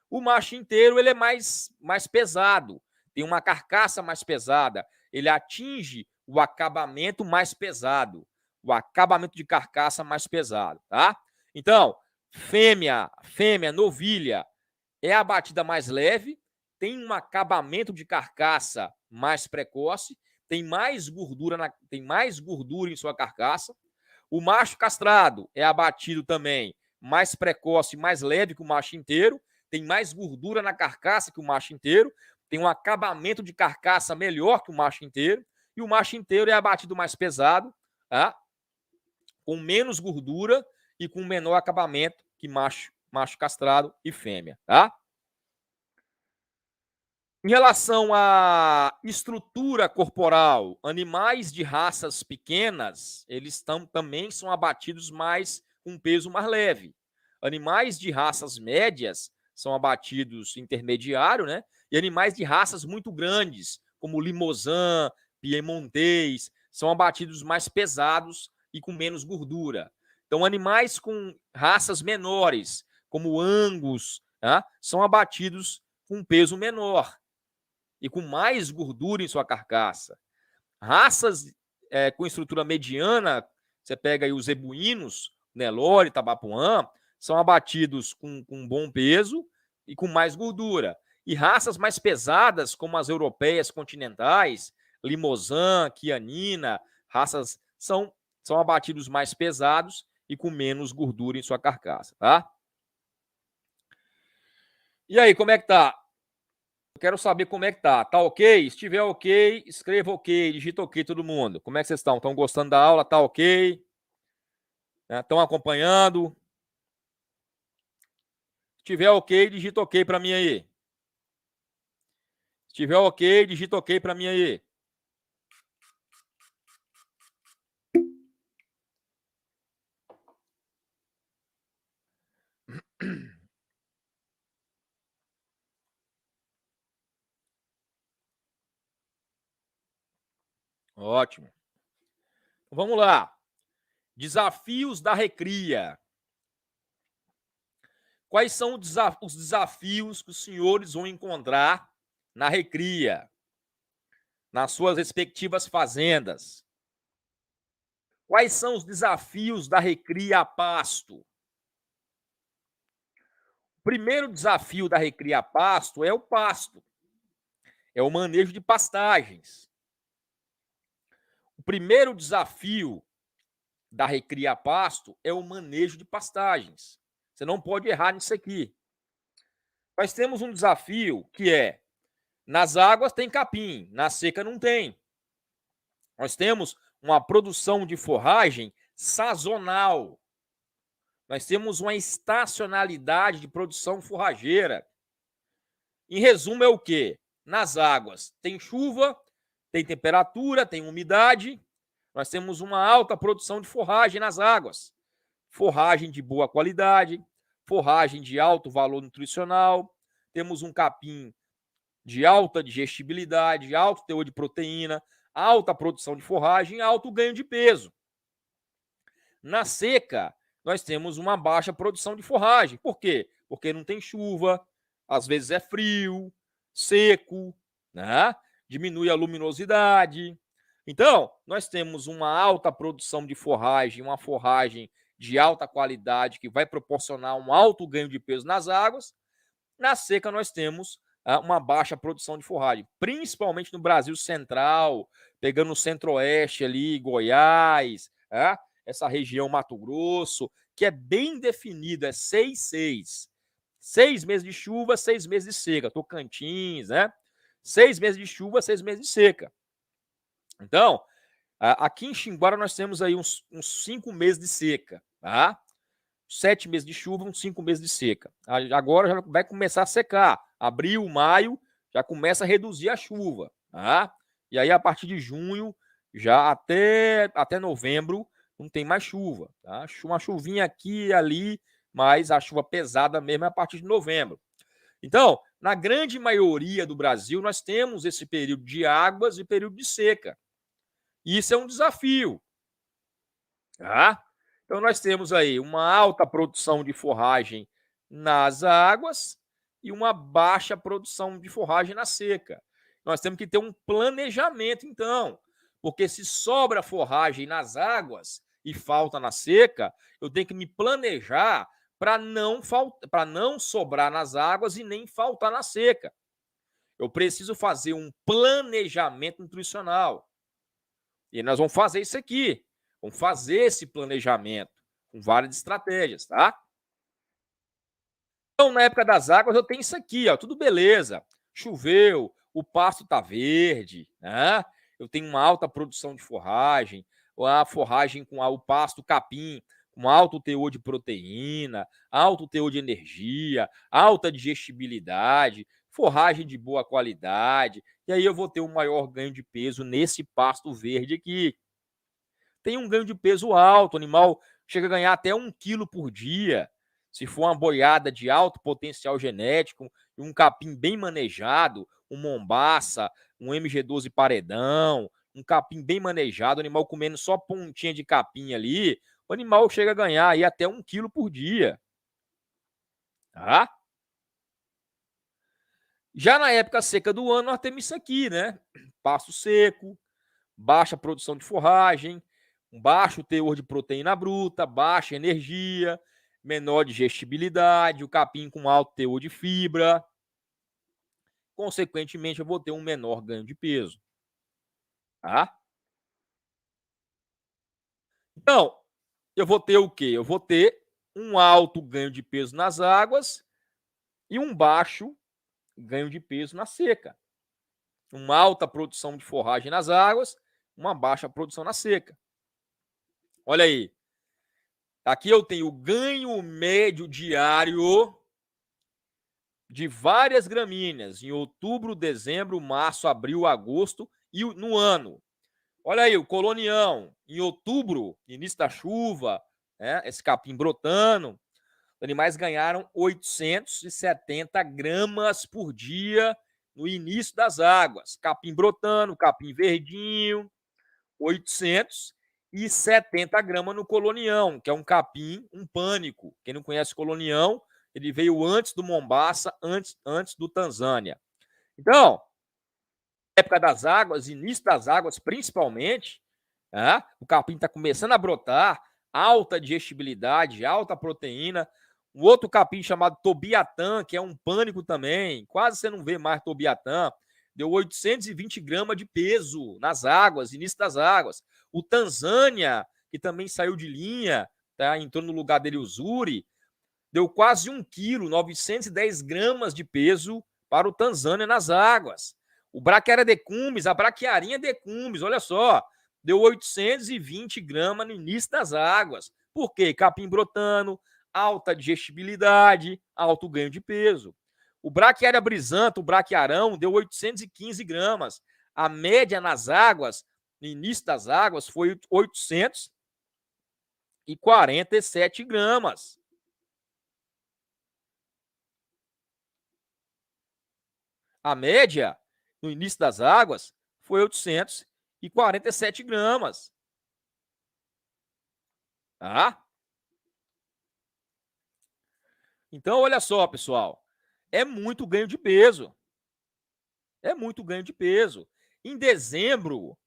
A: O macho inteiro ele é mais pesado, tem uma carcaça mais pesada, ele atinge o acabamento mais pesado, o acabamento de carcaça mais pesado, tá? Então, fêmea, novilha, é a abatida mais leve, tem um acabamento de carcaça mais precoce, tem mais gordura em sua carcaça. O macho castrado é abatido também mais precoce, mais leve que o macho inteiro, tem mais gordura na carcaça que o macho inteiro, tem um acabamento de carcaça melhor que o macho inteiro, e o macho inteiro é abatido mais pesado, tá? Com menos gordura e com menor acabamento que macho castrado e fêmea, tá? Em relação à estrutura corporal, animais de raças pequenas, eles também são abatidos mais com peso mais leve. Animais de raças médias são abatidos intermediário, né? E animais de raças muito grandes, como Limousin, Piemontês, são abatidos mais pesados e com menos gordura. Então, animais com raças menores, como Angus, tá? São abatidos com peso menor e com mais gordura em sua carcaça. Raças com estrutura mediana, você pega aí os zebuínos, Nelore, Tabapuã, são abatidos com bom peso e com mais gordura. E raças mais pesadas, como as europeias continentais, Limousin, Chianina, raças são abatidos mais pesados e com menos gordura em sua carcaça, tá? E aí, como é que tá? Eu quero saber como é que tá. Tá ok? Se tiver ok, escreva ok, digita ok todo mundo. Como é que vocês estão? Estão gostando da aula? Tá ok? Estão acompanhando? Se tiver ok, digita ok para mim aí. Se tiver ok, digita ok para mim aí. Ótimo. Vamos lá. Desafios da recria. Quais são os desafios que os senhores vão encontrar na recria, nas suas respectivas fazendas? Quais são os desafios da recria a pasto? O primeiro desafio da recria a pasto, é o manejo de pastagens. O primeiro desafio da recria a pasto é o manejo de pastagens. Você não pode errar nisso aqui. Nós temos um desafio que é: nas águas tem capim, na seca não tem. Nós temos uma produção de forragem sazonal. Nós temos uma estacionalidade de produção forrageira. Em resumo, é o quê? Nas águas tem chuva, tem temperatura, tem umidade. Nós temos uma alta produção de forragem nas águas. Forragem de boa qualidade, forragem de alto valor nutricional. Temos um capim de alta digestibilidade, alto teor de proteína, alta produção de forragem, alto ganho de peso. Na seca, nós temos uma baixa produção de forragem. Por quê? Porque não tem chuva, às vezes é frio, seco, né? Diminui a luminosidade. Então, nós temos uma alta produção de forragem, uma forragem de alta qualidade que vai proporcionar um alto ganho de peso nas águas. Na seca, nós temos uma baixa produção de forragem, principalmente no Brasil Central, pegando o Centro-Oeste ali, Goiás, essa região Mato Grosso, que é bem definido, é 6-6. 6 meses de chuva, 6 meses de seca. Tocantins, né? 6 meses de chuva, 6 meses de seca. Então, aqui em Xinguara nós temos aí uns 5 meses de seca, tá? 7 meses de chuva, uns 5 meses de seca. Agora já vai começar a secar. Abril, maio, já começa a reduzir a chuva, tá? E aí, a partir de junho, já até novembro, não tem mais chuva, tá? Uma chuvinha aqui e ali, mas a chuva pesada mesmo é a partir de novembro. Então, na grande maioria do Brasil, nós temos esse período de águas e período de seca. E isso é um desafio, tá? Então, nós temos aí uma alta produção de forragem nas águas e uma baixa produção de forragem na seca. Nós temos que ter um planejamento, então, porque se sobra forragem nas águas e falta na seca, eu tenho que me planejar para não sobrar nas águas e nem faltar na seca. Eu preciso fazer um planejamento nutricional. E nós vamos fazer isso aqui. Vamos fazer esse planejamento com várias estratégias, tá? Então, na época das águas, eu tenho isso aqui, ó, tudo beleza. Choveu, o pasto tá verde, né? Eu tenho uma alta produção de forragem, a forragem com o pasto capim, com alto teor de proteína, alto teor de energia, alta digestibilidade, forragem de boa qualidade. E aí eu vou ter um maior ganho de peso nesse pasto verde aqui. Tem um ganho de peso alto, o animal chega a ganhar até 1 quilo por dia. Se for uma boiada de alto potencial genético, um capim bem manejado, um mombaça, um MG12 paredão, um capim bem manejado, o animal comendo só pontinha de capim ali, o animal chega a ganhar aí até 1 quilo por dia. Tá? Já na época seca do ano, nós temos isso aqui, né? Pasto seco, baixa produção de forragem, um baixo teor de proteína bruta, baixa energia, menor digestibilidade, o capim com alto teor de fibra. Consequentemente, eu vou ter um menor ganho de peso. Tá? Então, eu vou ter o quê? Eu vou ter um alto ganho de peso nas águas e um baixo ganho de peso na seca. Uma alta produção de forragem nas águas, uma baixa produção na seca. Olha aí. Aqui eu tenho o ganho médio diário de várias gramíneas em outubro, dezembro, março, abril, agosto e no ano. Olha aí, o colonião, em outubro, início da chuva, esse capim brotando, os animais ganharam 870 gramas por dia no início das águas. Capim brotando, capim verdinho, 870 gramas no colonião, que é um capim, um pânico. Quem não conhece colonião, ele veio antes do Mombaça, antes do Tanzânia. Então, época das águas, início das águas principalmente, o capim está começando a brotar, alta digestibilidade, alta proteína. Um outro capim chamado Tobiatã, que é um pânico também, quase você não vê mais Tobiatã, deu 820 gramas de peso nas águas, início das águas. O Tanzânia, que também saiu de linha, entrou no lugar dele o Zuri, deu quase 1 quilo, 910 gramas de peso para o Tanzânia nas águas. O Braquiária decumbens, a Braquiarinha decumbens, olha só, deu 820 gramas no início das águas. Por quê? Capim brotando, alta digestibilidade, alto ganho de peso. O Braquiária brisanta, o Braquiarão, deu 815 gramas. A média nas águas, no início das águas, foi 847 gramas. A média, no início das águas, foi 847 gramas. Então, olha só, pessoal. É muito ganho de peso. É muito ganho de peso. Em dezembro,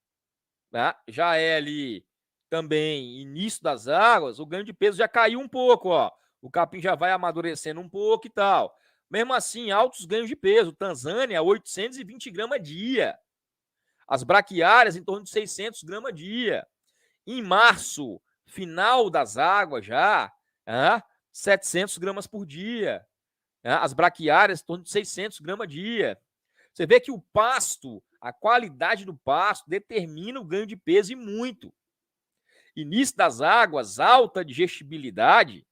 A: já é ali também início das águas, o ganho de peso já caiu um pouco, ó. O capim já vai amadurecendo um pouco e tal. Mesmo assim, altos ganhos de peso. Tanzânia, 820 gramas dia. As braquiárias, em torno de 600 gramas dia. Em março, final das águas já, 700 gramas por dia. As braquiárias, em torno de 600 gramas dia. Você vê que o pasto, a qualidade do pasto, determina o ganho de peso e muito. Início das águas, alta digestibilidade.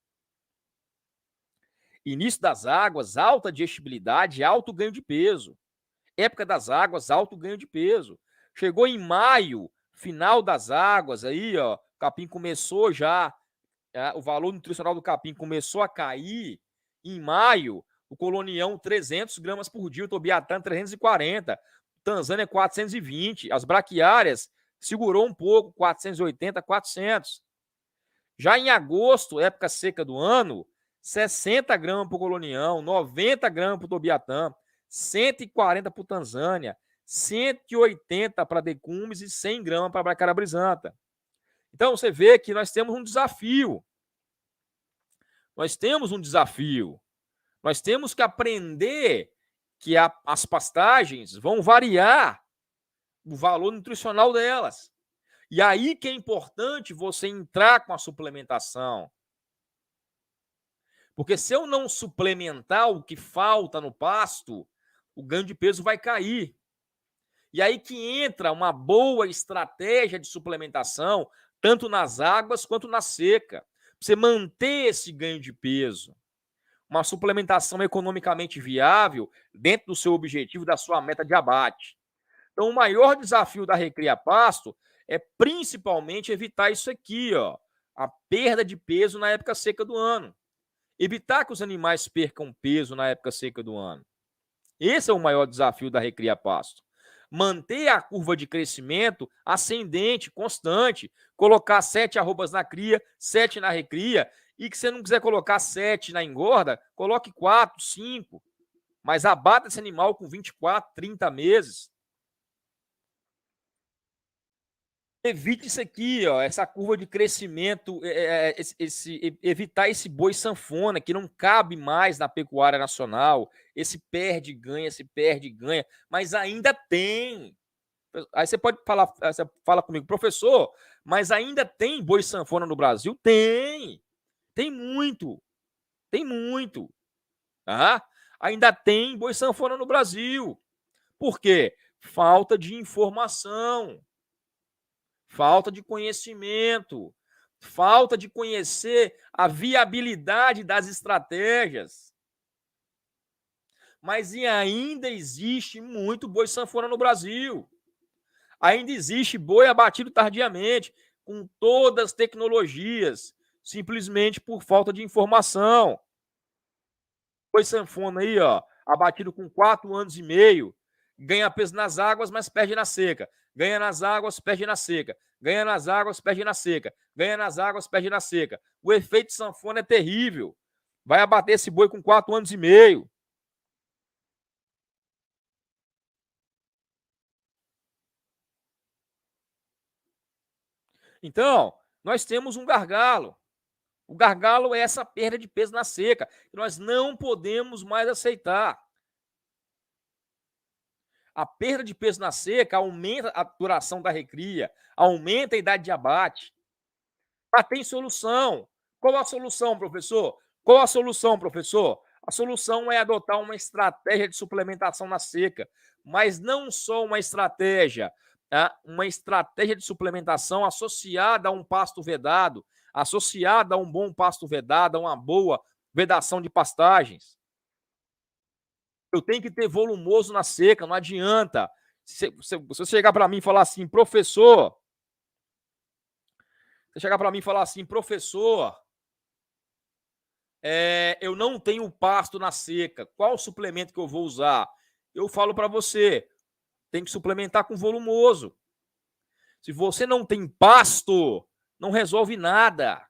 A: Início das águas, alta digestibilidade, alto ganho de peso. Época das águas, alto ganho de peso. Chegou em maio, final das águas, aí, ó, o capim começou já, o valor nutricional do capim começou a cair. Em maio, o colonião 300 gramas por dia, o Tobiatã 340, Tanzânia 420, as braquiárias segurou um pouco, 480, 400. Já em agosto, época seca do ano, 60 gramas para o colonião, 90 gramas para o Tobiatã, 140 para o Tanzânia, 180 para decumbens e 100 gramas para a Braquiária brisanta. Então, você vê que nós temos um desafio. Nós temos um desafio. Nós temos que aprender que as pastagens vão variar o valor nutricional delas. E aí que é importante você entrar com a suplementação. Porque se eu não suplementar o que falta no pasto, o ganho de peso vai cair. E aí que entra uma boa estratégia de suplementação, tanto nas águas quanto na seca. Você manter esse ganho de peso. Uma suplementação economicamente viável dentro do seu objetivo, da sua meta de abate. Então, o maior desafio da Recria Pasto é principalmente evitar isso aqui, ó, a perda de peso na época seca do ano. Evitar que os animais percam peso na época seca do ano. Esse é o maior desafio da Recria Pasto. Manter a curva de crescimento ascendente, constante. Colocar 7 arrobas na cria, 7 na recria. E que você não quiser colocar 7 na engorda, coloque 4, 5. Mas abata esse animal com 24, 30 meses. Evite isso aqui, ó, essa curva de crescimento, evitar esse boi sanfona, que não cabe mais na pecuária nacional, esse perde-ganha, mas ainda tem. Aí você pode falar, você fala comigo, professor, mas ainda tem boi sanfona no Brasil? Tem muito. ainda tem boi sanfona no Brasil. Por quê? Falta de informação, falta de conhecimento, falta de conhecer a viabilidade das estratégias. Mas ainda existe muito boi sanfona no Brasil. Ainda existe boi abatido tardiamente, com todas as tecnologias, simplesmente por falta de informação. Boi sanfona aí, ó, abatido com 4 anos e meio, ganha peso nas águas, mas perde na seca. Ganha nas águas, perde na seca. Ganha nas águas, perde na seca. Ganha nas águas, perde na seca. O efeito sanfona é terrível. Vai abater esse boi com 4 anos e meio. Então, nós temos um gargalo. O gargalo é essa perda de peso na seca, que nós não podemos mais aceitar. A perda de peso na seca aumenta a duração da recria, aumenta a idade de abate. Mas tem solução. Qual a solução, professor? Qual a solução, professor? A solução é adotar uma estratégia de suplementação na seca, mas não só uma estratégia, tá? Uma estratégia de suplementação associada a um pasto vedado, associada a um bom pasto vedado, a uma boa vedação de pastagens. Eu tenho que ter volumoso na seca, não adianta. Se você chegar para mim e falar assim, professor, eu não tenho pasto na seca, qual suplemento que eu vou usar? Eu falo para você, tem que suplementar com volumoso. Se você não tem pasto, não resolve nada.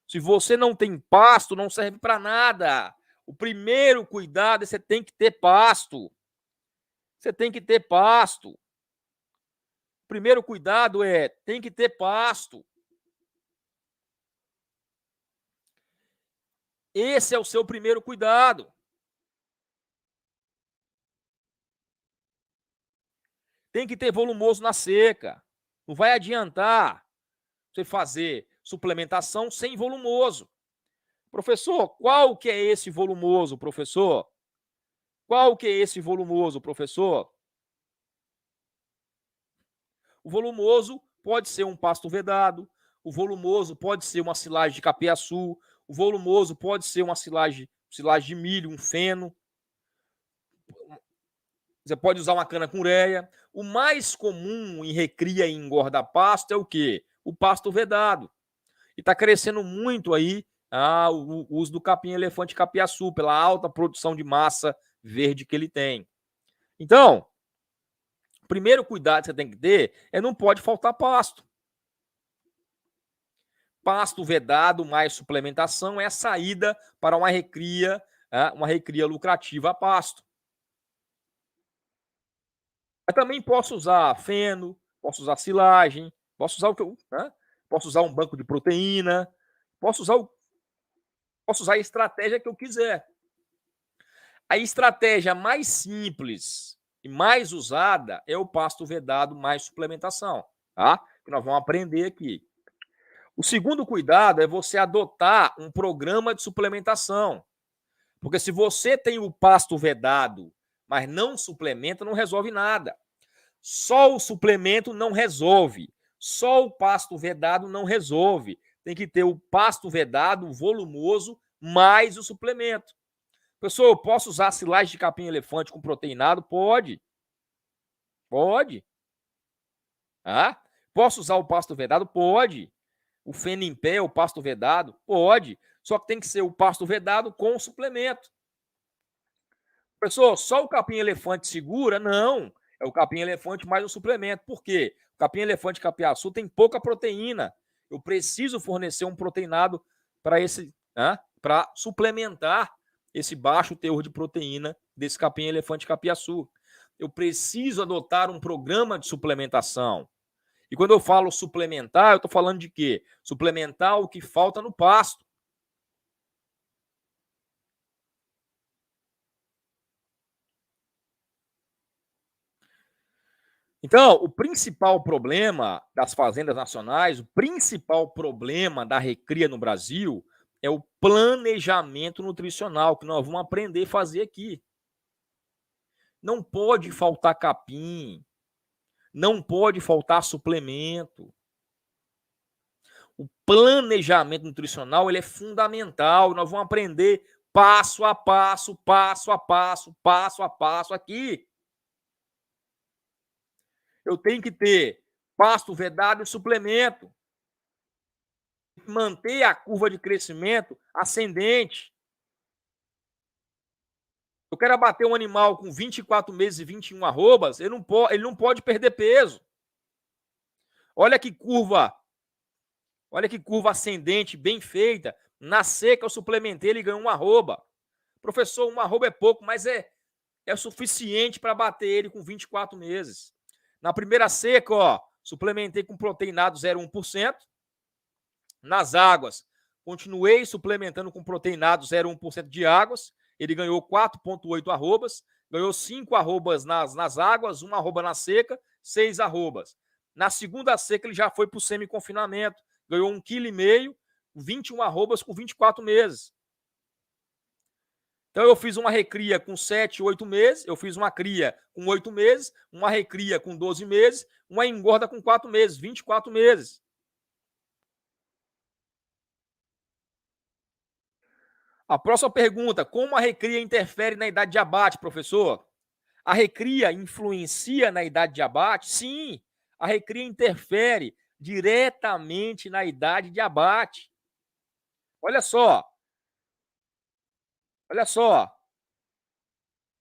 A: Se você não tem pasto, não serve para nada. O primeiro cuidado é você tem que ter pasto. Você tem que ter pasto. O primeiro cuidado é tem que ter pasto. Esse é o seu primeiro cuidado. Tem que ter volumoso na seca. Não vai adiantar você fazer suplementação sem volumoso. Professor, qual que é esse volumoso, professor? Qual que é esse volumoso, professor? O volumoso pode ser um pasto vedado, o volumoso pode ser uma silagem de capiaçu, o volumoso pode ser uma silagem de milho, um feno. Você pode usar uma cana com ureia. O mais comum em recria e engorda pasto é o quê? O pasto vedado. E está crescendo muito aí o uso do capim-elefante capiaçu, pela alta produção de massa verde que ele tem. Então, o primeiro cuidado que você tem que ter é não pode faltar pasto. Pasto vedado mais suplementação é a saída para uma recria lucrativa a pasto. Mas também posso usar feno, posso usar silagem, posso usar o que eu, né? Posso usar um banco de proteína, posso usar a estratégia que eu quiser. A estratégia mais simples e mais usada é o pasto vedado mais suplementação, tá? Que nós vamos aprender aqui. O segundo cuidado é você adotar um programa de suplementação. Porque se você tem o pasto vedado, mas não suplementa, não resolve nada. Só o suplemento não resolve. Só o pasto vedado não resolve. Tem que ter o pasto vedado, volumoso, mais o suplemento. Pessoal, eu posso usar silagem de capim-elefante com proteinado? Pode. Pode. Ah? Posso usar o pasto vedado? Pode. O feno em pé, o pasto vedado? Pode. Só que tem que ser o pasto vedado com suplemento. Pessoal, só o capim-elefante segura? Não. É o capim-elefante mais o suplemento. Por quê? O capim-elefante capiaçu tem pouca proteína. Eu preciso fornecer um proteinado para suplementar esse baixo teor de proteína desse capim-elefante capiaçu. Eu preciso adotar um programa de suplementação. E quando eu falo suplementar, eu estou falando de quê? Suplementar o que falta no pasto. Então, o principal problema das fazendas nacionais, o principal problema da recria no Brasil é o planejamento nutricional que nós vamos aprender a fazer aqui. Não pode faltar capim, não pode faltar suplemento. O planejamento nutricional ele é fundamental. Nós vamos aprender passo a passo, passo a passo, passo a passo aqui. Eu tenho que ter pasto vedado e suplemento. Manter a curva de crescimento ascendente. Eu quero abater um animal com 24 meses e 21 arrobas, ele não pode perder peso. Olha que curva ascendente, bem feita. Na seca eu suplementei, ele ganhou 1 arroba. Professor, 1 arroba é pouco, mas é suficiente para bater ele com 24 meses. Na primeira seca, suplementei com proteinado 0,1%. Nas águas, continuei suplementando com proteinado 0,1% de águas. Ele ganhou 4,8 arrobas, ganhou 5 arrobas nas águas, 1 arroba na seca, 6 arrobas. Na segunda seca, ele já foi para o semi-confinamento, ganhou 1,5 kg, 21 arrobas com 24 meses. Então, eu fiz uma recria com 7, 8 meses, eu fiz uma cria com 8 meses, uma recria com 12 meses, uma engorda com 4 meses, 24 meses. A próxima pergunta, como a recria interfere na idade de abate, professor? A recria influencia na idade de abate? Sim, a recria interfere diretamente na idade de abate. Olha só.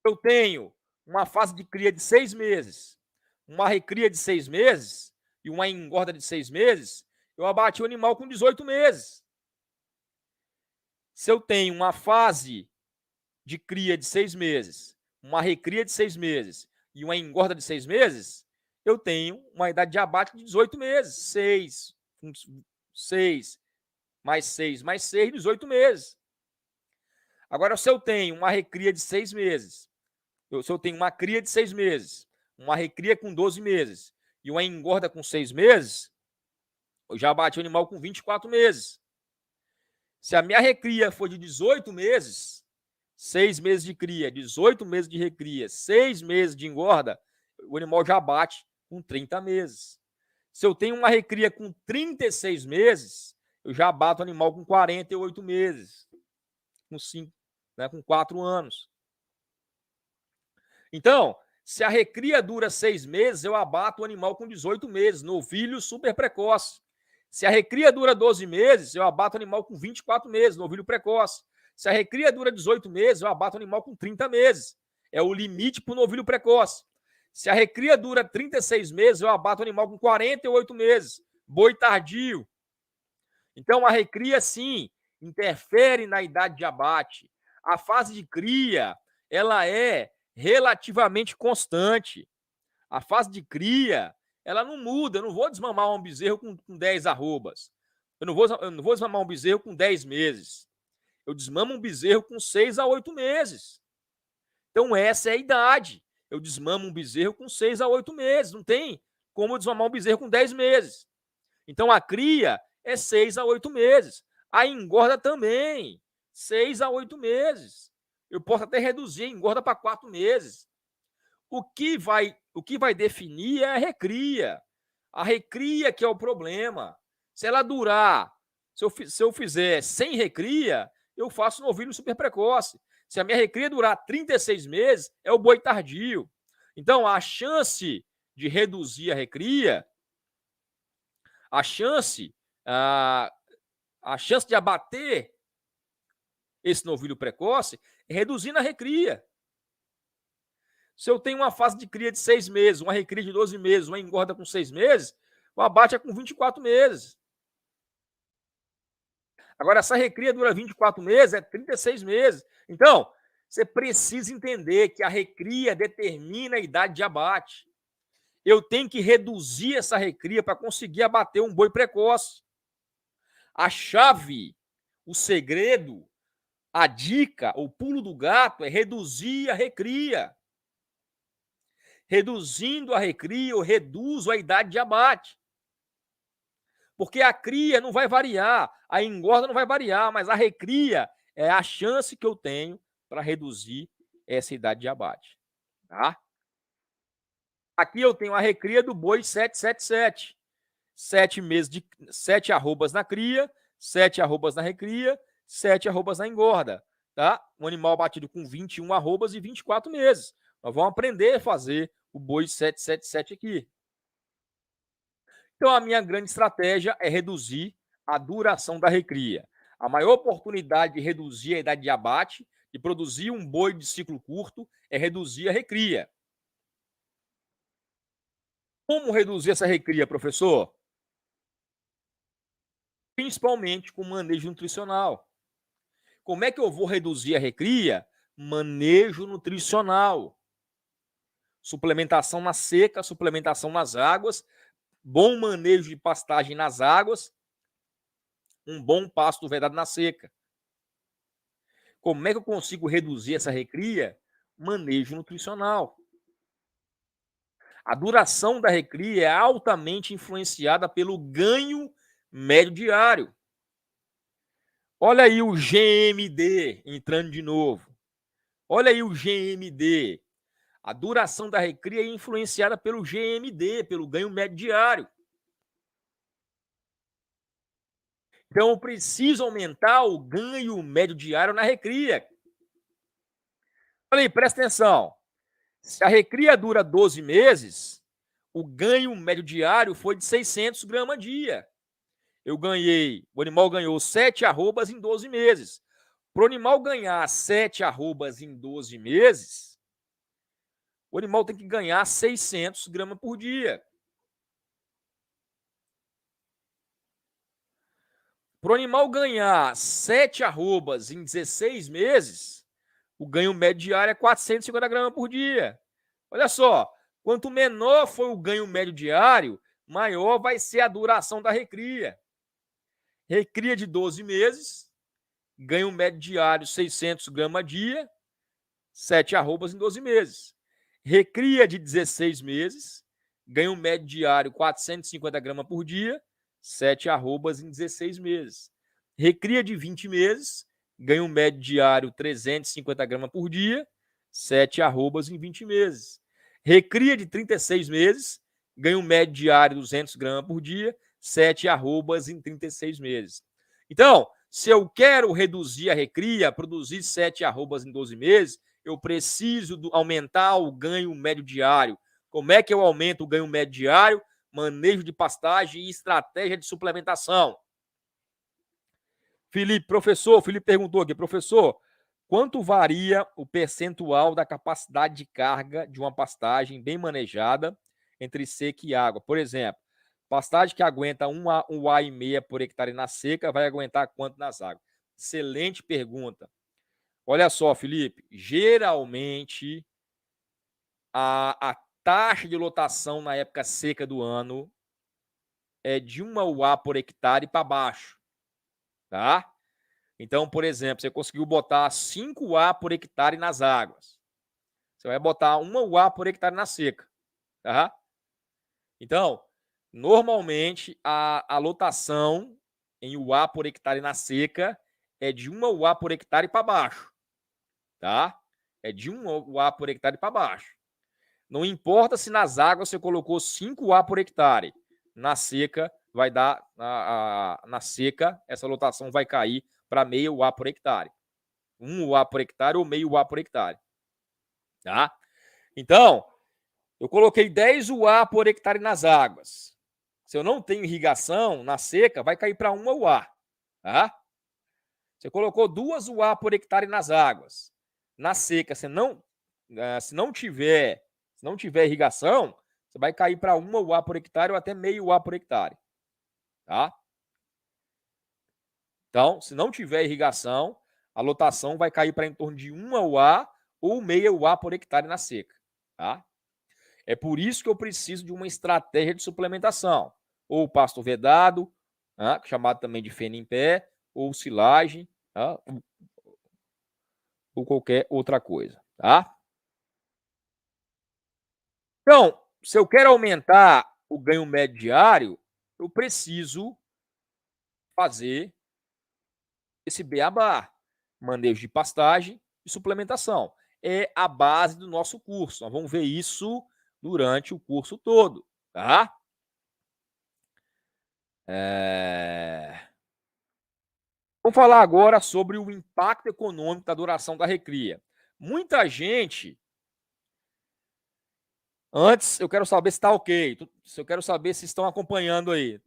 A: Eu tenho uma fase de cria de 6 meses, uma recria de 6 meses e uma engorda de 6 meses, eu abati o animal com 18 meses. Se eu tenho uma fase de cria de 6 meses, uma recria de 6 meses e uma engorda de 6 meses, eu tenho uma idade de abate de 18 meses. 6 mais 6 mais 6, 18 meses. Agora, se eu tenho uma recria de 6 meses, se eu tenho uma cria de 6 meses, uma recria com 12 meses e uma engorda com 6 meses, eu já abati o animal com 24 meses. Se a minha recria for de 18 meses, 6 meses de cria, 18 meses de recria, 6 meses de engorda, o animal já bate com 30 meses. Se eu tenho uma recria com 36 meses, eu já bato o animal com 48 meses, com 5, com 4 anos. Então, se a recria dura 6 meses, eu abato o animal com 18 meses, novilho super precoce. Se a recria dura 12 meses, eu abato o animal com 24 meses, novilho precoce. Se a recria dura 18 meses, eu abato o animal com 30 meses. É o limite para o novilho precoce. Se a recria dura 36 meses, eu abato o animal com 48 meses. Boi tardio. Então, a recria, sim, interfere na idade de abate. A fase de cria, ela é relativamente constante. A fase de cria, ela não muda. Eu não vou desmamar um bezerro com 10 arrobas. Eu não vou desmamar um bezerro com 10 meses. Eu desmamo um bezerro com 6 a 8 meses. Então, essa é a idade. Eu desmamo um bezerro com 6 a 8 meses. Não tem como eu desmamar um bezerro com 10 meses. Então, a cria é 6 a 8 meses. A engorda também, 6 a 8 meses. Eu posso até reduzir a engorda para 4 meses. O que vai definir é a recria. A recria que é o problema. Se ela durar, se eu fizer sem recria, eu faço novilho super precoce. Se a minha recria durar 36 meses, é o boi tardio. Então, a chance de reduzir a recria, a chance de abater esse novilho precoce é reduzir na recria. Se eu tenho uma fase de cria de 6 meses, uma recria de 12 meses, uma engorda com 6 meses, o abate é com 24 meses. Agora, essa recria dura 24 meses, é 36 meses. Então, você precisa entender que a recria determina a idade de abate. Eu tenho que reduzir essa recria para conseguir abater um boi precoce. A chave, o segredo, a dica, o pulo do gato é reduzir a recria. Reduzindo a recria, eu reduzo a idade de abate. Porque a cria não vai variar, a engorda não vai variar, mas a recria é a chance que eu tenho para reduzir essa idade de abate. Tá? Aqui eu tenho a recria do boi 777. 7 meses de 7 arrobas na cria, 7 arrobas na recria, 7 arrobas na engorda. Tá? Um animal batido com 21 arrobas e 24 meses. Nós vamos aprender a fazer o boi 777 aqui. Então, a minha grande estratégia é reduzir a duração da recria. A maior oportunidade de reduzir a idade de abate, de produzir um boi de ciclo curto, é reduzir a recria. Como reduzir essa recria, professor? Principalmente com manejo nutricional. Como é que eu vou reduzir a recria? Manejo nutricional. Suplementação na seca, suplementação nas águas, bom manejo de pastagem nas águas, um bom pasto vedado na seca. Como é que eu consigo reduzir essa recria? Manejo nutricional. A duração da recria é altamente influenciada pelo ganho médio diário. Olha aí o GMD entrando de novo. Olha aí o GMD. A duração da recria é influenciada pelo GMD, pelo ganho médio diário. Então, eu preciso aumentar o ganho médio diário na recria. Olha aí, presta atenção. Se a recria dura 12 meses, o ganho médio diário foi de 600 gramas a dia. O animal ganhou 7 arrobas em 12 meses. Para o animal ganhar 7 arrobas em 12 meses, o animal tem que ganhar 600 gramas por dia. Para o animal ganhar 7 arrobas em 16 meses, o ganho médio diário é 450 gramas por dia. Olha só, quanto menor for o ganho médio diário, maior vai ser a duração da recria. Recria de 12 meses, ganho médio diário 600 gramas a dia, 7 arrobas em 12 meses. Recria de 16 meses, ganho médio diário 450 gramas por dia, 7 arrobas em 16 meses. Recria de 20 meses, ganho médio diário 350 gramas por dia, 7 arrobas em 20 meses. Recria de 36 meses, ganho médio diário 200 gramas por dia, 7 arrobas em 36 meses. Então, se eu quero reduzir a recria, produzir 7 arrobas em 12 meses, eu preciso aumentar o ganho médio diário. Como é que eu aumento o ganho médio diário? Manejo de pastagem e estratégia de suplementação. Felipe perguntou aqui, professor, quanto varia o percentual da capacidade de carga de uma pastagem bem manejada entre seca e água? Por exemplo, pastagem que aguenta 1,5 por hectare na seca vai aguentar quanto nas águas? Excelente pergunta. Olha só, Felipe, geralmente a taxa de lotação na época seca do ano é de 1 UA por hectare para baixo, tá? Então, por exemplo, você conseguiu botar 5 UA por hectare nas águas. Você vai botar 1 UA por hectare na seca, tá? Então, normalmente a lotação em UA por hectare na seca é de 1 UA por hectare para baixo, tá? É de 1 UA por hectare para baixo. Não importa se nas águas você colocou 5 A por hectare. Na seca, vai dar. Na seca, essa lotação vai cair para meio A por hectare. 1 A por hectare ou meio A por hectare. Tá? Então, eu coloquei 10 UA por hectare nas águas. Se eu não tenho irrigação, na seca, vai cair para 1 UA. Tá? Você colocou 2 UA por hectare nas águas. Na seca, se não tiver irrigação, você vai cair para 1 UA por hectare ou até meio UA por hectare. Tá? Então, se não tiver irrigação, a lotação vai cair para em torno de 1 UA ou meia UA por hectare na seca. Tá? É por isso que eu preciso de uma estratégia de suplementação. Ou pasto vedado, tá? Chamado também de feno em pé, ou silagem, tá? Ou qualquer outra coisa. Tá? Então, se eu quero aumentar o ganho médio diário, eu preciso fazer esse beabá, manejo de pastagem e suplementação. É a base do nosso curso. Nós vamos ver isso durante o curso todo, tá? Vamos falar agora sobre o impacto econômico da duração da recria. Muita gente... Antes, eu quero saber se está ok. Eu quero saber se estão acompanhando aí.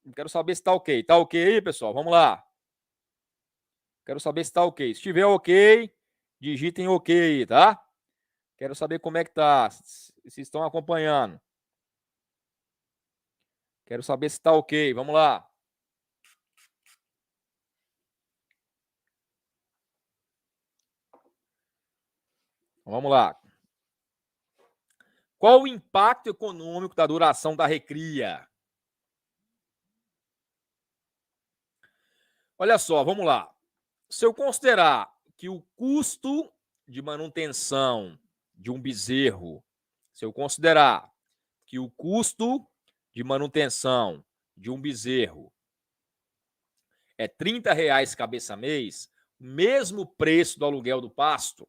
A: Eu quero saber se está ok. Está ok aí, pessoal? Vamos lá. Quero saber se está ok. Se estiver ok, digitem ok aí, tá? Quero saber como é que tá. Se estão acompanhando. Quero saber se está ok. Vamos lá. Vamos lá. Qual o impacto econômico da duração da recria? Olha só, vamos lá. Se eu considerar que o custo de manutenção de um bezerro, se eu considerar que o custo de manutenção de um bezerro é R$30 cabeça mês, mesmo preço do aluguel do pasto,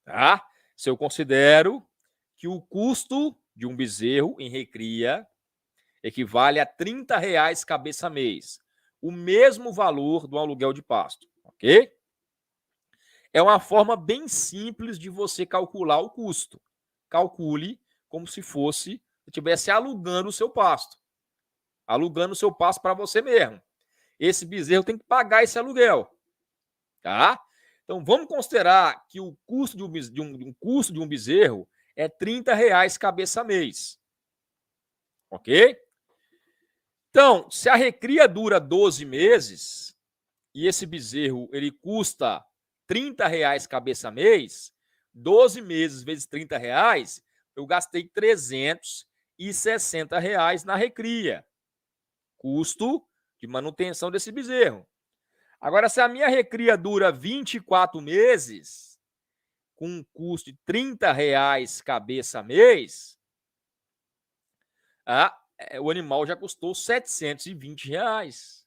A: tá? Se eu considero que o custo de um bezerro em recria equivale a R$30 cabeça mês, o mesmo valor do aluguel de pasto, ok? É uma forma bem simples de você calcular o custo. Calcule como se fosse, você estivesse alugando o seu pasto. Alugando o seu pasto para você mesmo. Esse bezerro tem que pagar esse aluguel, tá? Então, vamos considerar que o custo de um bezerro é R$30 cabeça mês, ok? Então, se a recria dura 12 meses e esse bezerro ele custa R$30 cabeça mês, 12 meses vezes R$30, eu gastei R$360 na recria. Custo de manutenção desse bezerro. Agora, se a minha recria dura 24 meses, com um custo de R$30 cabeça mês, o animal já custou R$720.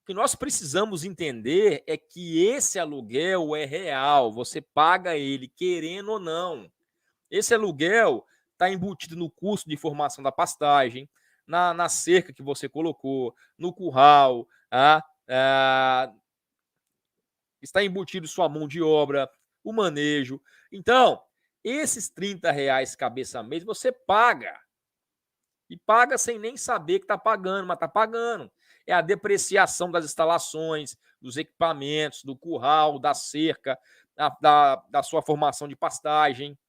A: O que nós precisamos entender é que esse aluguel é real, você paga ele querendo ou não. Esse aluguel está embutido no custo de formação da pastagem, na cerca que você colocou, no curral, está embutido sua mão de obra, o manejo. Então, esses R$30 cabeça mês você paga. E paga sem nem saber que está pagando, mas está pagando. É a depreciação das instalações, dos equipamentos, do curral, da cerca, da sua formação de pastagem.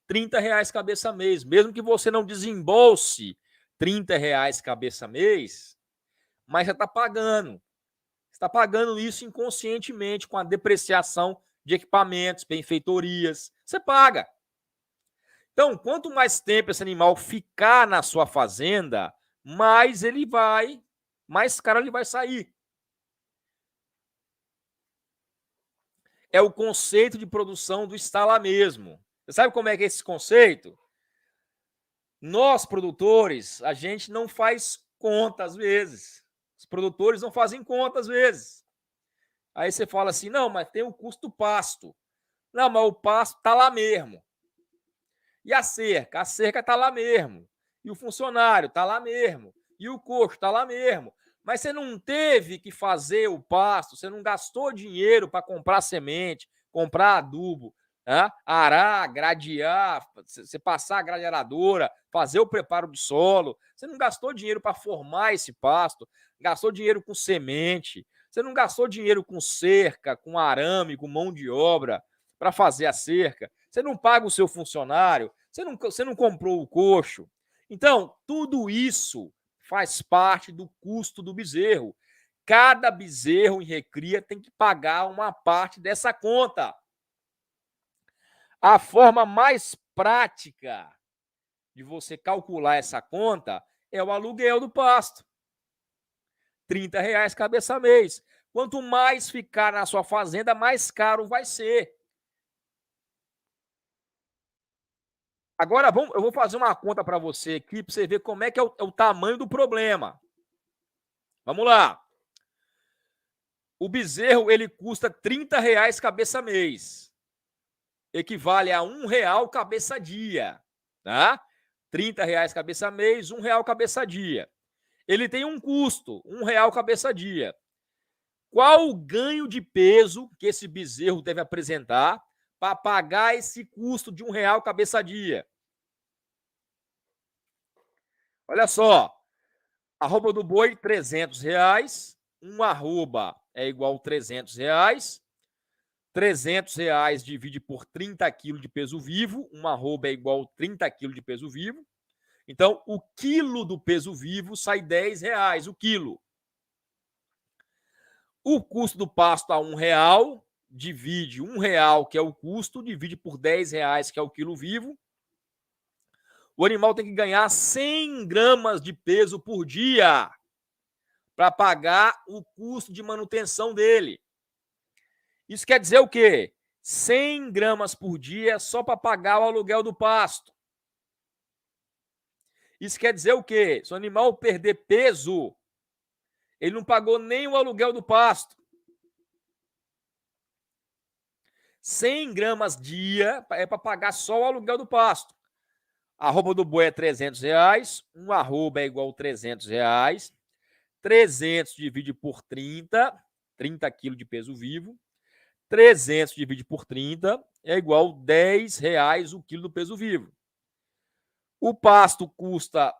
A: R$30 cabeça mês. Mesmo que você não desembolse R$30 cabeça mês, mas já está pagando. Está pagando isso inconscientemente com a depreciação de equipamentos, benfeitorias. Você paga. Então, quanto mais tempo esse animal ficar na sua fazenda, mais caro ele vai sair. É o conceito de produção do está lá mesmo. Você sabe como é que é esse conceito? Nós, produtores, a gente não faz conta às vezes. Os produtores não fazem conta às vezes. Aí você fala assim, não, mas tem o custo do pasto. Não, mas o pasto está lá mesmo. E a cerca? A cerca está lá mesmo. E o funcionário está lá mesmo. E o coxo está lá mesmo. Mas você não teve que fazer o pasto, você não gastou dinheiro para comprar semente, comprar adubo, arar, gradear, você passar a gradeadora, fazer o preparo de solo. Você não gastou dinheiro para formar esse pasto, gastou dinheiro com semente, você não gastou dinheiro com cerca, com arame, com mão de obra para fazer a cerca. Você não paga o seu funcionário, você não comprou o coxo. Então, tudo isso faz parte do custo do bezerro. Cada bezerro em recria tem que pagar uma parte dessa conta. A forma mais prática de você calcular essa conta é o aluguel do pasto. R$30 cabeça mês. Quanto mais ficar na sua fazenda, mais caro vai ser. Agora, eu vou fazer uma conta para você aqui, para você ver como é que é o tamanho do problema. Vamos lá. O bezerro, ele custa R$30 cabeça mês. Equivale a R$1 cabeça dia, tá? R$30 cabeça mês, R$1 cabeça dia. Ele tem um custo, R$1 cabeça dia. Qual o ganho de peso que esse bezerro deve apresentar para pagar esse custo de R$1 cabeça dia? Olha só, arroba do boi, R$300. Um arroba é igual a R$300. R$300 divide por 30 quilos de peso vivo. Uma arroba é igual a 30 quilos de peso vivo. Então, o quilo do peso vivo sai R$10 o quilo. O custo do pasto a R$1, divide R$1, que é o custo, divide por R$10, que é o quilo vivo. O animal tem que ganhar 100 gramas de peso por dia para pagar o custo de manutenção dele. Isso quer dizer o quê? 100 gramas por dia só para pagar o aluguel do pasto. Isso quer dizer o quê? Se o animal perder peso, ele não pagou nem o aluguel do pasto. 100 gramas dia é para pagar só o aluguel do pasto. A arroba do boi é R$300. Um arroba é igual a R$300. 300 divide por 30 quilos de peso vivo. 300 divide por 30 é igual a R$10 o quilo do peso vivo. O pasto custa,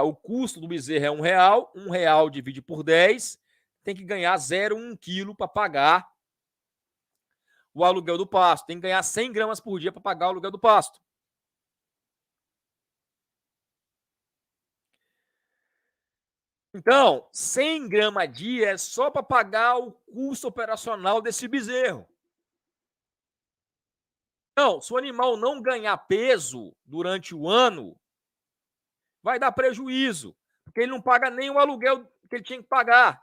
A: o custo do bezerro é R$1. R$1 divide por 10, tem que ganhar 0,1 quilo para pagar o aluguel do pasto. Tem que ganhar 100 gramas por dia para pagar o aluguel do pasto. Então, 100 gramas dia é só para pagar o custo operacional desse bezerro. Então, se o animal não ganhar peso durante o ano, vai dar prejuízo, porque ele não paga nem o aluguel que ele tinha que pagar.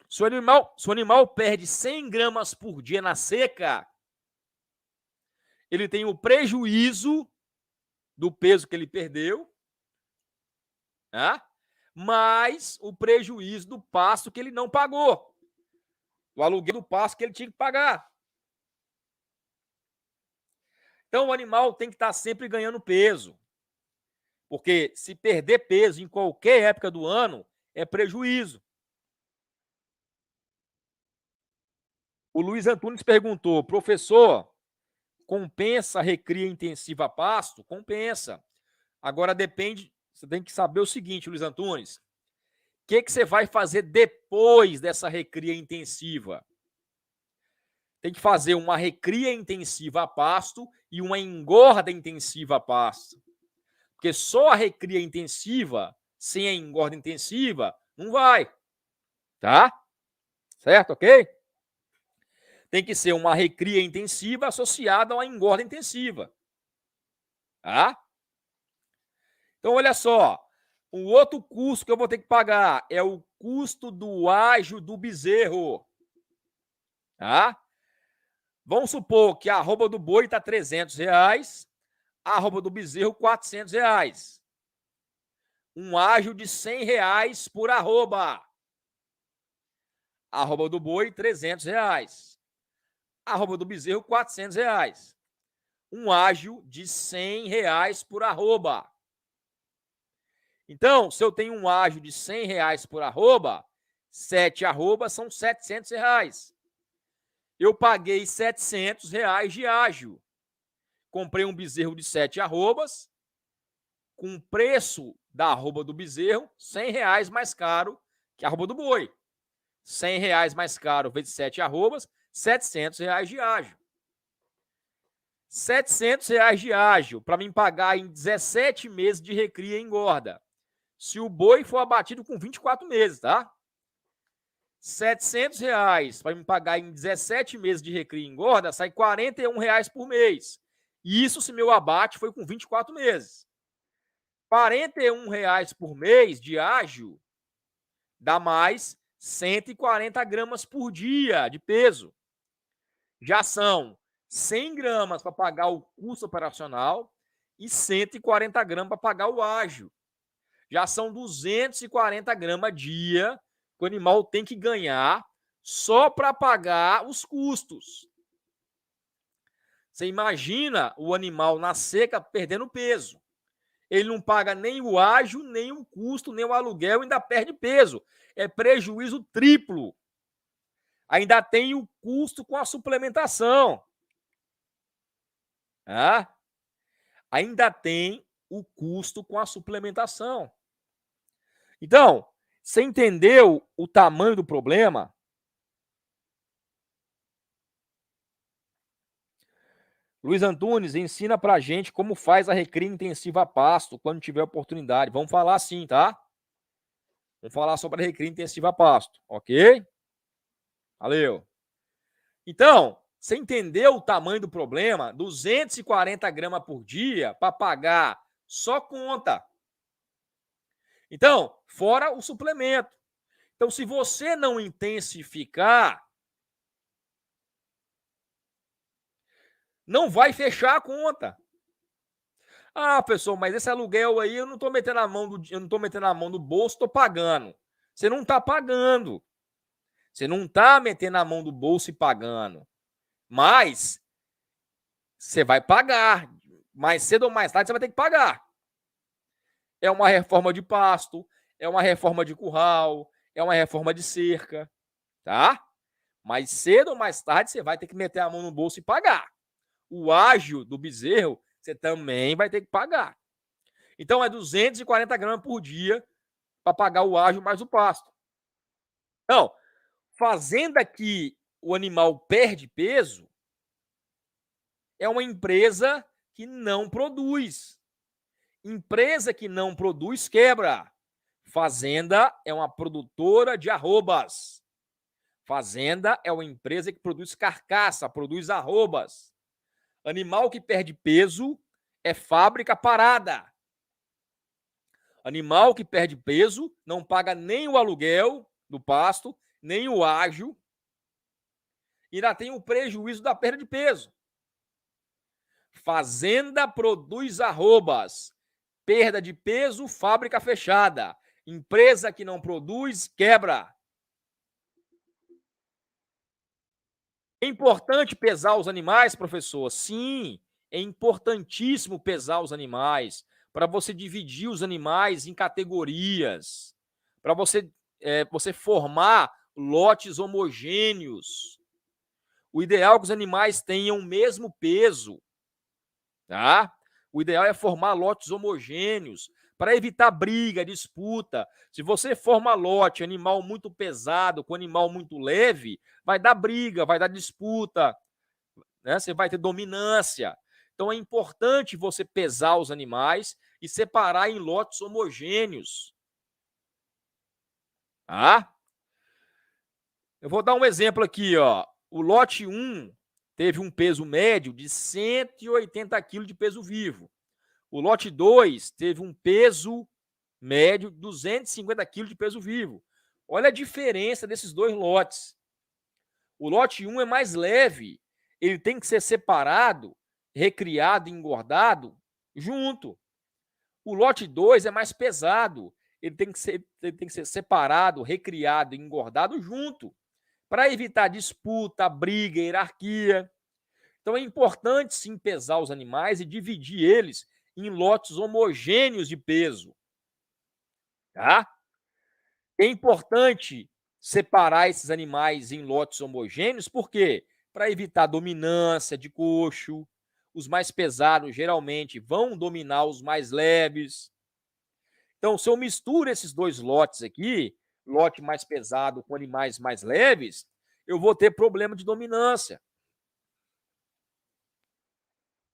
A: Se o animal perde 100 gramas por dia na seca, ele tem o prejuízo do peso que ele perdeu, né? Mais o prejuízo do pasto que ele não pagou. O aluguel do pasto que ele tinha que pagar. Então, o animal tem que estar sempre ganhando peso. Porque se perder peso em qualquer época do ano, é prejuízo. O Luiz Antunes perguntou, professor, compensa a recria intensiva a pasto? Compensa. Agora depende, você tem que saber o seguinte, Luiz Antunes, o que você vai fazer depois dessa recria intensiva? Tem que fazer uma recria intensiva a pasto e uma engorda intensiva a pasto. Porque só a recria intensiva, sem a engorda intensiva, não vai. Tá? Certo? Ok? Tem que ser uma recria intensiva associada a uma engorda intensiva. Tá? Então, olha só. O outro custo que eu vou ter que pagar é o custo do ágio do bezerro. Tá? Vamos supor que a arroba do boi está R$300, a arroba do bezerro R$400. Um ágio de R$100 por arroba. A arroba do boi, R$300. A arroba do bezerro, R$400. Um ágio de R$100 por arroba. Então, se eu tenho um ágio de R$100 por arroba, 7 arrobas são R$700. Eu paguei R$700 de ágio. Comprei um bezerro de 7 arrobas, com o preço da arroba do bezerro, R$100 mais caro que a arroba do boi. R$100 mais caro vezes 7 arrobas, R$700 de ágio. R$700 de ágio para mim pagar em 17 meses de recria e engorda. Se o boi for abatido com 24 meses, tá? R$700 para me pagar em 17 meses de recria e engorda, sai R$41 por mês. Isso se meu abate foi com 24 meses. R$41 por mês de ágio dá mais 140 gramas por dia de peso. Já são 100 gramas para pagar o custo operacional e 140 gramas para pagar o ágio. já são 240 gramas dia que o animal tem que ganhar só para pagar os custos. Você imagina o animal na seca perdendo peso. Ele não paga nem o ágio, nem o custo, nem o aluguel, ainda perde peso. É prejuízo triplo. Ainda tem o custo com a suplementação. Ah? Ainda tem o custo com a suplementação. Então, você entendeu o tamanho do problema? Luiz Antunes, ensina pra gente como faz a recria intensiva a pasto quando tiver oportunidade. Vamos falar sim, tá? Vamos falar sobre a recria intensiva a pasto, ok? Valeu. Então, você entendeu o tamanho do problema? 240 gramas por dia para pagar só conta. Então, fora o suplemento. Então, se você não intensificar, não vai fechar a conta. Ah, pessoal, mas esse aluguel aí eu não estou metendo a mão no bolso, estou pagando. Você não está pagando. Você não está metendo a mão do bolso e pagando. Mas você vai pagar. Mais cedo ou mais tarde você vai ter que pagar. É uma reforma de pasto, é uma reforma de curral, é uma reforma de cerca, tá? Mais cedo ou mais tarde você vai ter que meter a mão no bolso e pagar. O ágio do bezerro você também vai ter que pagar. Então é 240 gramas por dia para pagar o ágio mais o pasto. Então, fazenda que o animal perde peso é uma empresa que não produz. Empresa que não produz quebra. Fazenda é uma produtora de arrobas. Fazenda é uma empresa que produz carcaça, produz arrobas. Animal que perde peso é fábrica parada. Animal que perde peso não paga nem o aluguel do pasto, nem o ágio, e ainda tem o prejuízo da perda de peso. Fazenda produz arrobas. Perda de peso, fábrica fechada. Empresa que não produz, quebra. É importante pesar os animais, professor? Sim, é importantíssimo pesar os animais para você dividir os animais em categorias, para você formar lotes homogêneos. O ideal é que os animais tenham o mesmo peso, tá? O ideal é formar lotes homogêneos para evitar briga, disputa. Se você forma lote, animal muito pesado com animal muito leve, vai dar briga, vai dar disputa, né? Você vai ter dominância. Então é importante você pesar os animais e separar em lotes homogêneos. Tá? Eu vou dar um exemplo aqui, ó. O lote 1 teve um peso médio de 180 kg de peso vivo. O lote 2 teve um peso médio de 250 kg de peso vivo. Olha a diferença desses dois lotes. O lote 1 é mais leve. Ele tem que ser separado, recriado e engordado junto. O lote 2 é mais pesado. Ele tem que ser separado, recriado e engordado junto, para evitar disputa, briga, hierarquia. Então é importante sim pesar os animais e dividir eles em lotes homogêneos de peso. Tá? É importante separar esses animais em lotes homogêneos, por quê? Para evitar dominância de coxo. Os mais pesados geralmente vão dominar os mais leves. Então, se eu misturo esses dois lotes aqui, lote mais pesado com animais mais leves, eu vou ter problema de dominância.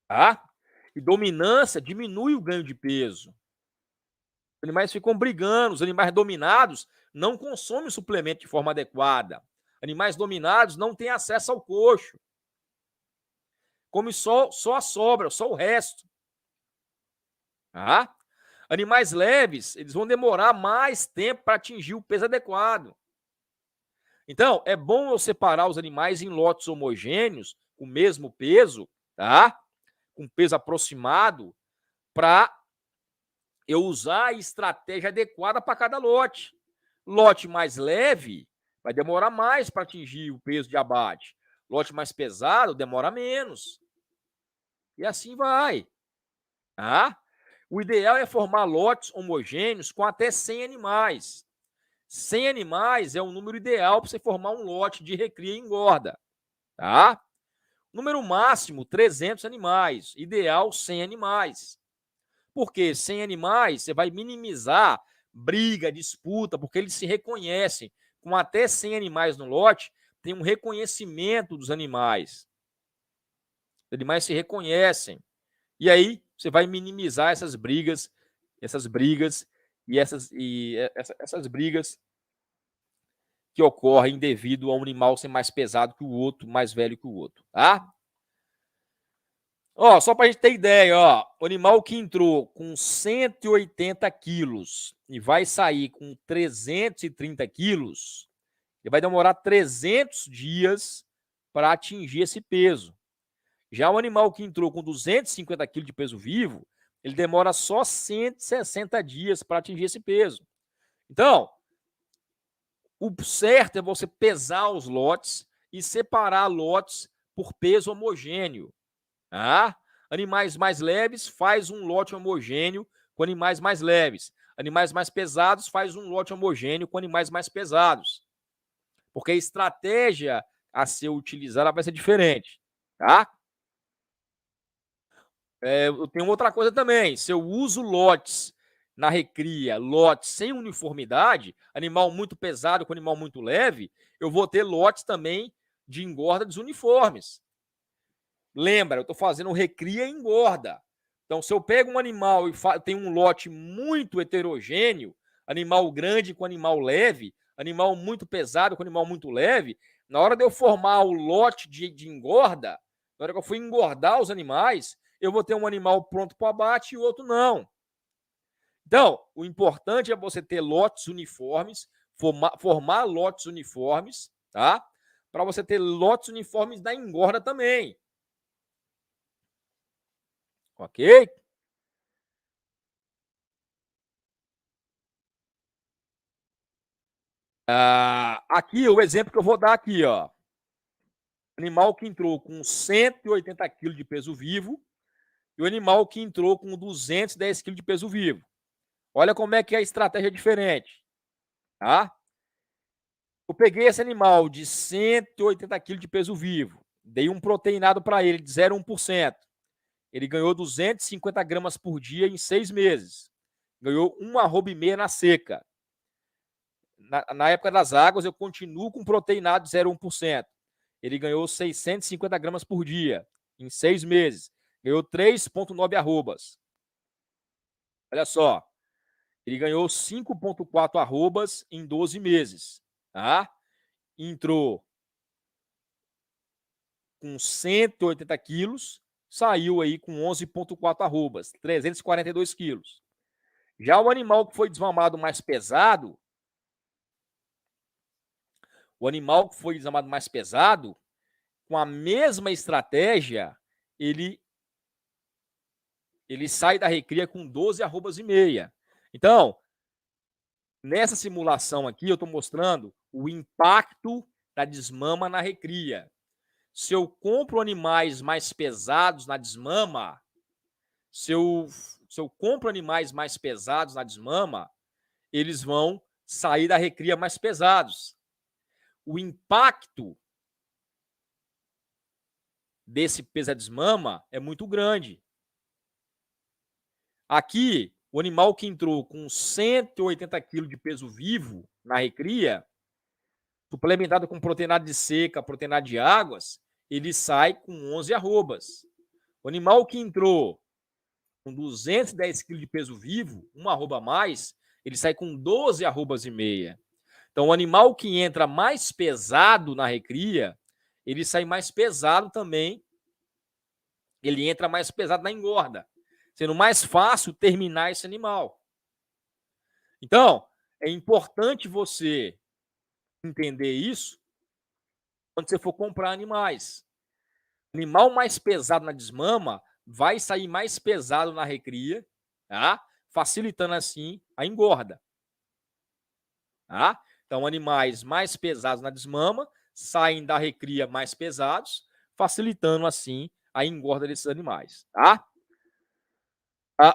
A: Tá? E dominância diminui o ganho de peso. Os animais ficam brigando, os animais dominados não consomem suplemento de forma adequada. Animais dominados não têm acesso ao coxo. Come só a sobra, só o resto. Tá? Animais leves, eles vão demorar mais tempo para atingir o peso adequado. Então, é bom eu separar os animais em lotes homogêneos, com o mesmo peso, tá? Com peso aproximado, para eu usar a estratégia adequada para cada lote. Lote mais leve vai demorar mais para atingir o peso de abate. Lote mais pesado demora menos. E assim vai. Tá? O ideal é formar lotes homogêneos com até 100 animais. 100 animais é o número ideal para você formar um lote de recria e engorda. Tá? Número máximo, 300 animais. Ideal, 100 animais. Porque 100 animais, você vai minimizar briga, disputa, porque eles se reconhecem. Com até 100 animais no lote, tem um reconhecimento dos animais. Os animais se reconhecem. E aí, você vai minimizar essas brigas e essas brigas que ocorrem devido a um animal ser mais pesado que o outro, mais velho que o outro, tá? Ó, só para a gente ter ideia, ó, o animal que entrou com 180 quilos e vai sair com 330 quilos, ele vai demorar 300 dias para atingir esse peso. Já o animal que entrou com 250 quilos de peso vivo, ele demora só 160 dias para atingir esse peso. Então, o certo é você pesar os lotes e separar lotes por peso homogêneo. Tá? Animais mais leves faz um lote homogêneo com animais mais leves. Animais mais pesados faz um lote homogêneo com animais mais pesados. Porque a estratégia a ser utilizada vai ser diferente. Tá? Eu tenho outra coisa também. Se eu uso lotes na recria, lotes sem uniformidade, animal muito pesado com animal muito leve, eu vou ter lotes também de engorda desuniformes. Lembra, eu estou fazendo recria e engorda. Então, se eu pego um animal e tem um lote muito heterogêneo, animal grande com animal leve, animal muito pesado com animal muito leve, na hora de eu formar o lote de engorda, na hora que eu for engordar os animais, eu vou ter um animal pronto para abate e o outro não. Então, o importante é você ter lotes uniformes, formar lotes uniformes, tá? Para você ter lotes uniformes da engorda também. Ok? Aqui, o exemplo que eu vou dar aqui, ó. Animal que entrou com 180 quilos de peso vivo e o animal que entrou com 210 quilos de peso vivo. Olha como é que a estratégia é diferente, tá? Eu peguei esse animal de 180 quilos de peso vivo, dei um proteinado para ele de 0,1%. Ele ganhou 250 gramas por dia em 6 meses. Ganhou 1,5 arroba na seca. Na época das águas, eu continuo com proteinado de 0,1%. Ele ganhou 650 gramas por dia em 6 meses. Ganhou 3,9 arrobas. Olha só. Ele ganhou 5,4 arrobas em 12 meses. Tá? Entrou com 180 quilos, saiu aí com 11,4 arrobas, 342 quilos. Já o animal que foi desmamado mais pesado, com a mesma estratégia, ele sai da recria com 12 arrobas e meia. Então, nessa simulação aqui, eu estou mostrando o impacto da desmama na recria. Se eu compro animais mais pesados na desmama, eles vão sair da recria mais pesados. O impacto desse pesa-desmama é muito grande. Aqui, o animal que entrou com 180 quilos de peso vivo na recria, suplementado com proteinado de seca, proteinado de águas, ele sai com 11 arrobas. O animal que entrou com 210 quilos de peso vivo, uma arroba a mais, ele sai com 12 arrobas e meia. Então, o animal que entra mais pesado na recria, ele sai mais pesado também, ele entra mais pesado na engorda, sendo mais fácil terminar esse animal. Então, é importante você entender isso quando você for comprar animais. Animal mais pesado na desmama vai sair mais pesado na recria, tá? facilitando assim a engorda. Tá? Então, animais mais pesados na desmama saem da recria mais pesados, facilitando assim a engorda desses animais. Tá?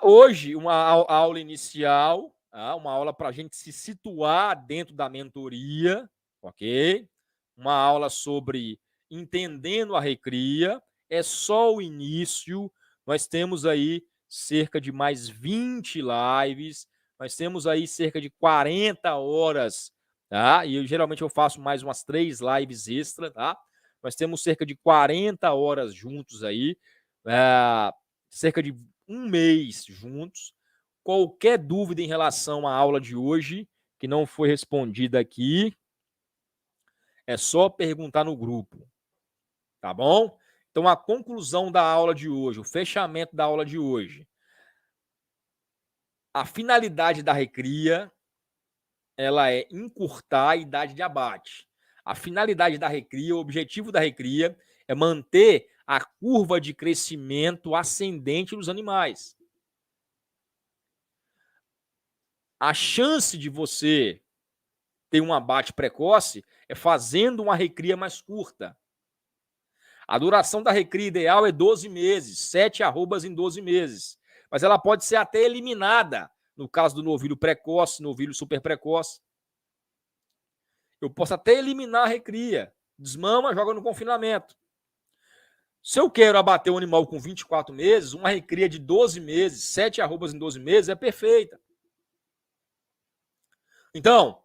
A: Hoje, uma aula inicial, uma aula para a gente se situar dentro da mentoria, ok? Uma aula sobre entendendo a recria, é só o início, nós temos aí cerca de mais 20 lives, nós temos aí cerca de 40 horas, tá? E geralmente eu faço mais umas 3 lives extra, tá? Nós temos cerca de 40 horas juntos aí, cerca de um mês juntos. Qualquer dúvida em relação à aula de hoje que não foi respondida aqui, é só perguntar no grupo, tá bom? Então, a conclusão da aula de hoje, o fechamento da aula de hoje. A finalidade da recria, ela é encurtar a idade de abate. A finalidade da recria, o objetivo da recria é manter a curva de crescimento ascendente dos animais. A chance de você ter um abate precoce é fazendo uma recria mais curta. A duração da recria ideal é 12 meses, 7 arrobas em 12 meses. Mas ela pode ser até eliminada, no caso do novilho precoce, novilho super precoce. Eu posso até eliminar a recria. Desmama, joga no confinamento. Se eu quero abater um animal com 24 meses, uma recria de 12 meses, 7 arrobas em 12 meses é perfeita. Então,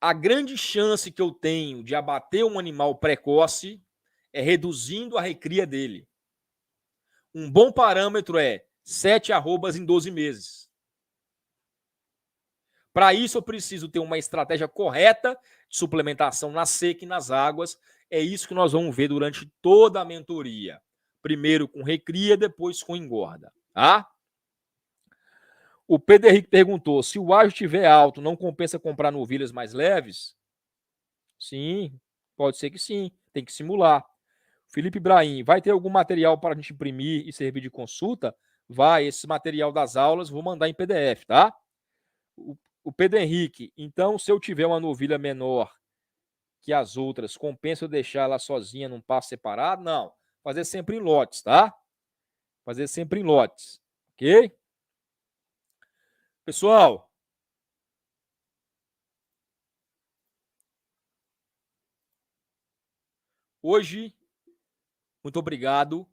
A: a grande chance que eu tenho de abater um animal precoce é reduzindo a recria dele. Um bom parâmetro é 7 arrobas em 12 meses. Para isso, eu preciso ter uma estratégia correta de suplementação na seca e nas águas. É isso que nós vamos ver durante toda a mentoria. Primeiro com recria, depois com engorda. Tá? O Pedro Henrique perguntou, se o ágio estiver alto, não compensa comprar novilhas mais leves? Sim, pode ser que sim. Tem que simular. Felipe Ibrahim, vai ter algum material para a gente imprimir e servir de consulta? Vai, esse material das aulas vou mandar em PDF, tá? O Pedro Henrique, então se eu tiver uma novilha menor que as outras, compensa eu deixar ela sozinha num passo separado? Não, fazer sempre em lotes, tá? Fazer sempre em lotes, ok? Pessoal, hoje, muito obrigado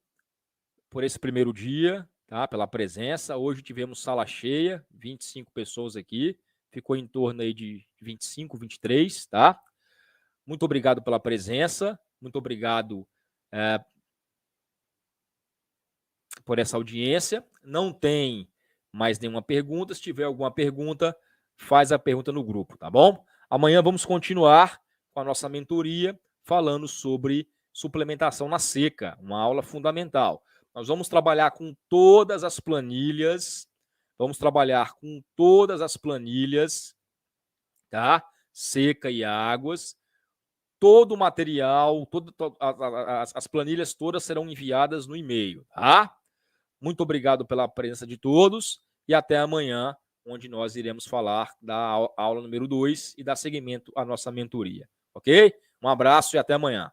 A: por esse primeiro dia, tá? Pela presença. Hoje tivemos sala cheia, 25 pessoas aqui, ficou em torno aí de 25, 23, tá? Muito obrigado pela presença, muito obrigado por essa audiência. Não tem mais nenhuma pergunta. Se tiver alguma pergunta, faz a pergunta no grupo, tá bom? Amanhã vamos continuar com a nossa mentoria falando sobre suplementação na seca, uma aula fundamental. Nós vamos trabalhar com todas as planilhas, tá? Seca e águas. Todo o material, as planilhas todas serão enviadas no e-mail, tá? Muito obrigado pela presença de todos e até amanhã, onde nós iremos falar da aula número 2 e dar seguimento à nossa mentoria, ok? Um abraço e até amanhã.